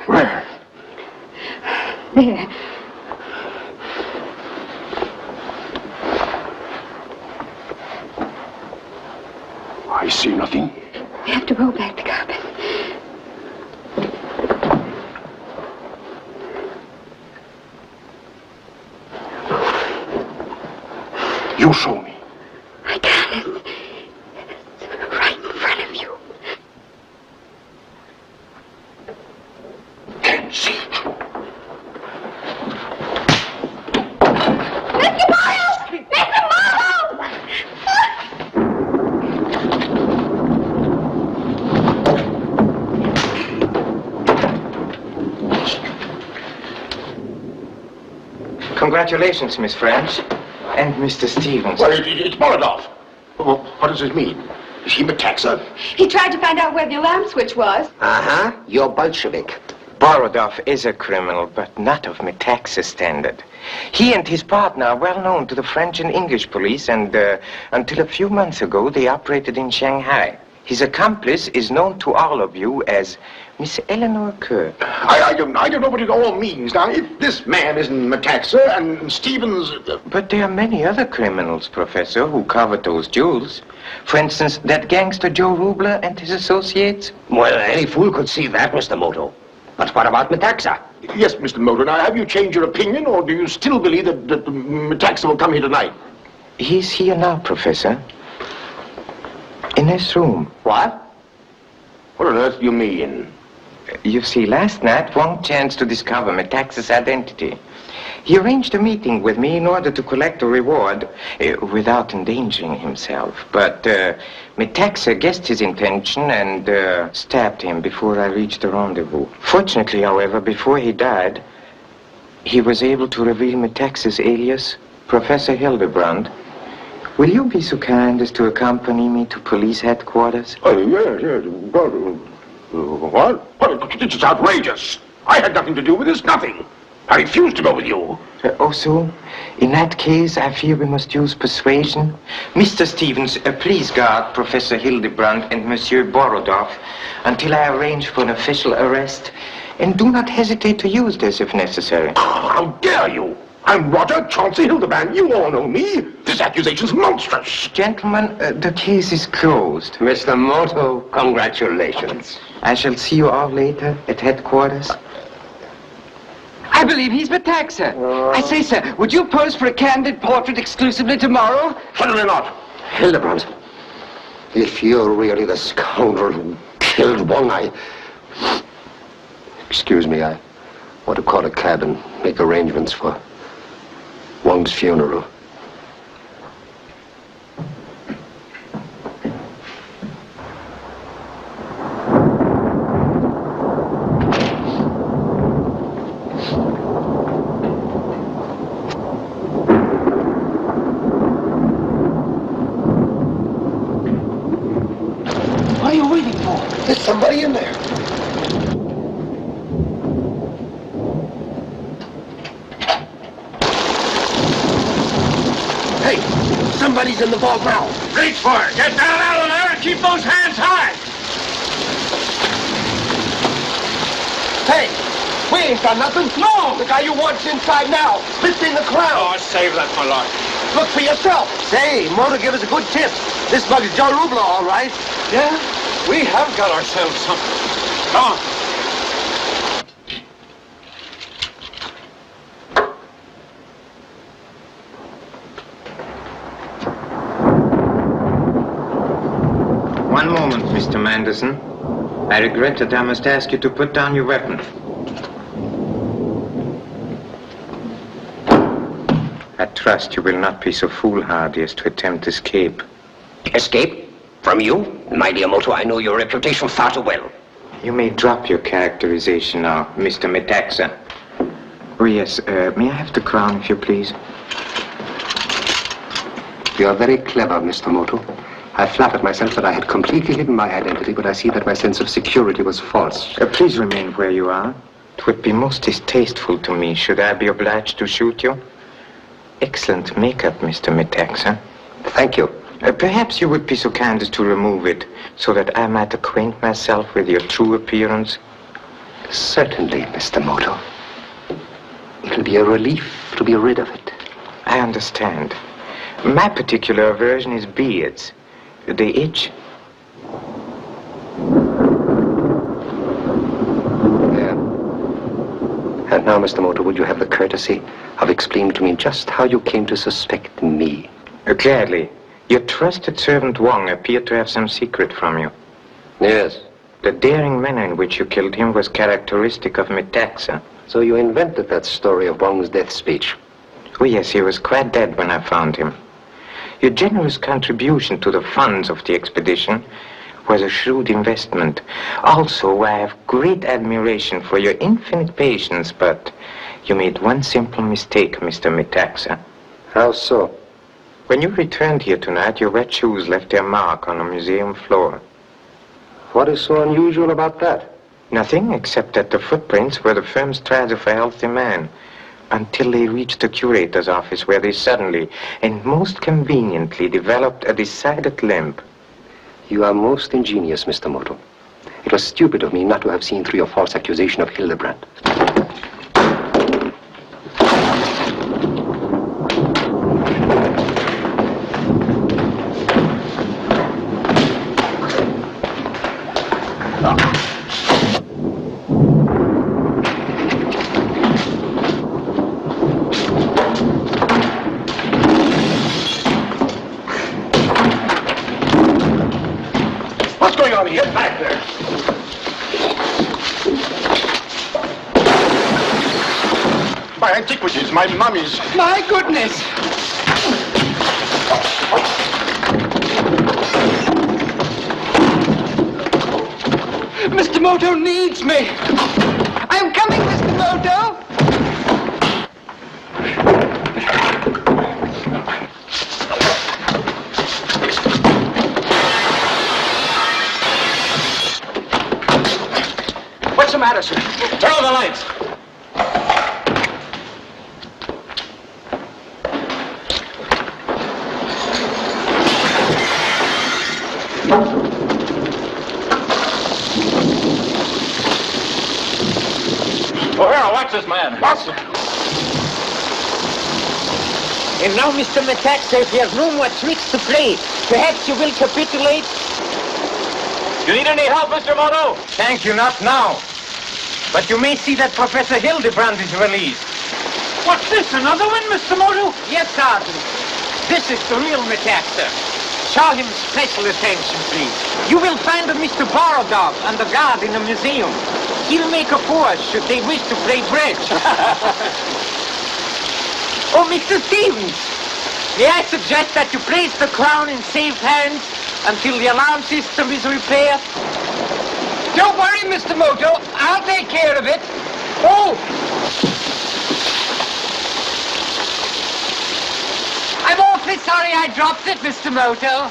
Where? There. I see nothing. We have to roll back the carpet. You show me. I can't. It's right in front of you. Can't see. Mr. Miles! Mr. Miles! Congratulations, Miss French. And Mr. Stevens. Well, it's Molotov. Well, what does it mean? Is he Metaxa? He tried to find out where the alarm switch was. Uh-huh. You're Bolshevik. Borodov is a criminal, but not of Metaxa standard. He and his partner are well known to the French and English police, and until a few months ago, they operated in Shanghai. His accomplice is known to all of you as Miss Eleanor Kerr. I don't know what it all means. Now, if this man isn't Metaxa and Stevens... But there are many other criminals, Professor, who covered those jewels. For instance, that gangster Joe Rubler and his associates. Well, any fool could see that, Mr. Moto. But what about Metaxa? Yes, Mr. Moto. Now, have you changed your opinion, or do you still believe that Metaxa will come here tonight? He's here now, Professor. In this room. What? What on earth do you mean? You see, last night, Wong chanced to discover Metaxa's identity. He arranged a meeting with me in order to collect a reward without endangering himself. But Metaxa guessed his intention and stabbed him before I reached the rendezvous. Fortunately, however, before he died, he was able to reveal Metaxa's alias, Professor Hildebrand. Will you be so kind as to accompany me to police headquarters? Oh, yes. What? It's outrageous. I had nothing to do with this, nothing. I refuse to go with you. Oh, so? In that case, I fear we must use persuasion. Mr. Stevens, please guard Professor Hildebrand and Monsieur Borodov until I arrange for an official arrest. And do not hesitate to use this if necessary. How dare you? I'm Roger Chauncey Hildebrand. You all know me. This accusation's monstrous. Gentlemen, the case is closed. Mr. Moto, congratulations. I shall see you all later at headquarters. I believe he's Metaxa. I say, sir, would you pose for a candid portrait exclusively tomorrow? Certainly not. Hildebrand, if you're really the scoundrel who killed Wong, Excuse me, I want to call a cab and make arrangements for Wong's funeral. What are you waiting for? There's somebody in there. Hey, somebody's in the vault now. Reach for it. Get down out of there and keep those hands high. Hey, we ain't done nothing. No! The guy you want's inside now, lifting the crowd. Oh, save that, my lord. Look for yourself. Say, Moto give us a good tip. This bug is Joe Rublo, all right. Yeah, we have got ourselves something. Come on. One moment, Mr. Manderson. I regret that I must ask you to put down your weapon. I trust you will not be so foolhardy as to attempt escape. Escape? From you? My dear Moto, I know your reputation far too well. You may drop your characterization now, Mr. Metaxa. Oh, yes, may I have the crown, if you please? You are very clever, Mr. Moto. I flattered myself that I had completely hidden my identity, but I see that my sense of security was false. Please remain where you are. It would be most distasteful to me should I be obliged to shoot you. Excellent makeup, Mr. Metaxa. Thank you. Perhaps you would be so kind as to remove it, so that I might acquaint myself with your true appearance. Certainly, Mr. Moto. It'll be a relief to be rid of it. I understand. My particular aversion is beards. They itch. And now, Mr. Moto, would you have the courtesy of explaining to me just how you came to suspect me? Gladly. Your trusted servant Wong appeared to have some secret from you. Yes. The daring manner in which you killed him was characteristic of Metaxa. So you invented that story of Wong's death speech? Oh, yes, he was quite dead when I found him. Your generous contribution to the funds of the expedition was a shrewd investment. Also, I have great admiration for your infinite patience, but you made one simple mistake, Mr. Metaxa. How so? When you returned here tonight, your wet shoes left their mark on the museum floor. What is so unusual about that? Nothing, except that the footprints were the firm strides of a healthy man, until they reached the curator's office, where they suddenly and most conveniently developed a decided limp. You are most ingenious, Mr. Moto. It was stupid of me not to have seen through your false accusation of Hildebrand. Get back there. My antiquities, my mummies. My goodness! Mr. Moto needs me. I am coming, Mr. Moto. What's the matter, sir? Turn on the lights. O'Hara, watch this man. Watch him. And now, Mr. Metaxa, if you have no more tricks to play, perhaps you will capitulate? You need any help, Mr. Moto? Thank you, not now. But you may see that Professor Hildebrand is released. What's this, another one, Mr. Moto? Yes, Sergeant. This is the real Metaxa. Show him special attention, please. You will find a Mr. Borodov on the guard in the museum. He'll make a force should they wish to play bridge. Oh, Mr. Stevens, may I suggest that you place the crown in safe hands until the alarm system is repaired? Don't worry, Mr. Moto. I'll take care of it. Oh! I'm awfully sorry I dropped it, Mr. Moto.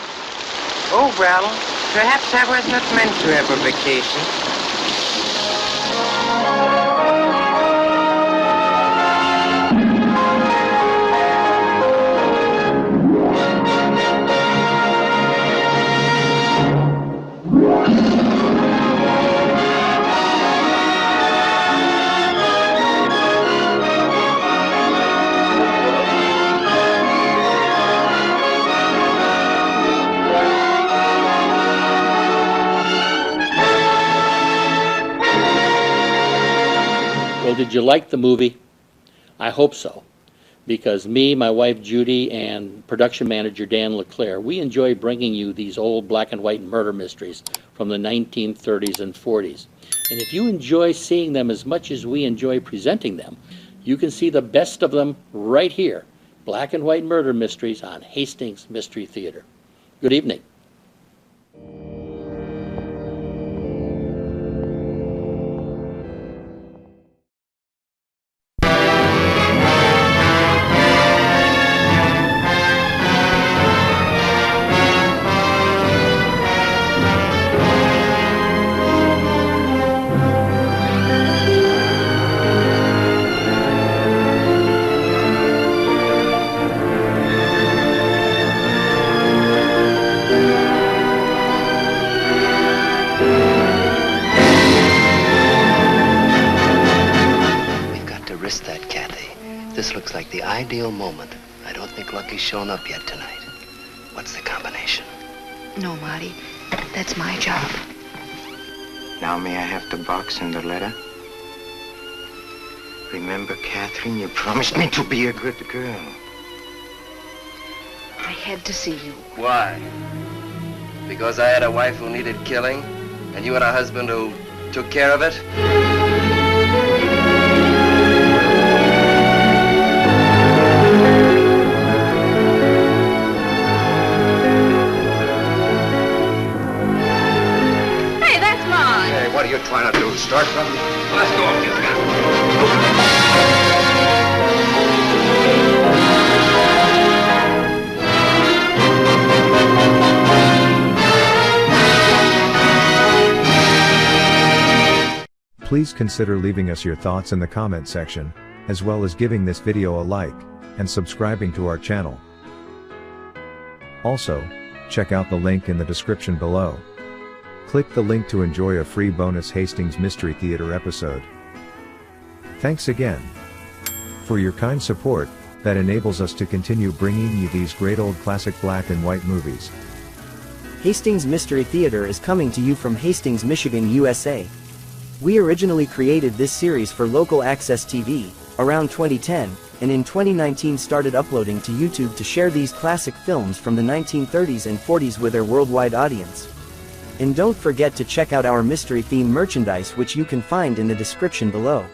Oh, well, perhaps I was not meant to have a vacation. Well, did you like the movie? I hope so, because me, my wife Judy, and production manager Dan LeClaire, we enjoy bringing you these old black and white murder mysteries from the 1930s and 40s. And if you enjoy seeing them as much as we enjoy presenting them, you can see the best of them right here, Black and White Murder Mysteries on Hastings Mystery Theater. Good evening. Ideal moment. I don't think Lucky's shown up yet tonight. What's the combination? No, Marty. That's my job. Now may I have the box and the letter? Remember, Catherine, you promised me to be a good girl. I had to see you. Why? Because I had a wife who needed killing, and you had a husband who took care of it? What are you trying to do? Start something? Let's go up this guy. Please consider leaving us your thoughts in the comment section, as well as giving this video a like, and subscribing to our channel. Also, check out the link in the description below. Click the link to enjoy a free bonus Hastings Mystery Theater episode. Thanks again for your kind support that enables us to continue bringing you these great old classic black and white movies. Hastings Mystery Theater is coming to you from Hastings, Michigan, USA. We originally created this series for local access TV around 2010, and in 2019 started uploading to YouTube to share these classic films from the 1930s and 40s with their worldwide audience. And don't forget to check out our mystery theme merchandise, which you can find in the description below.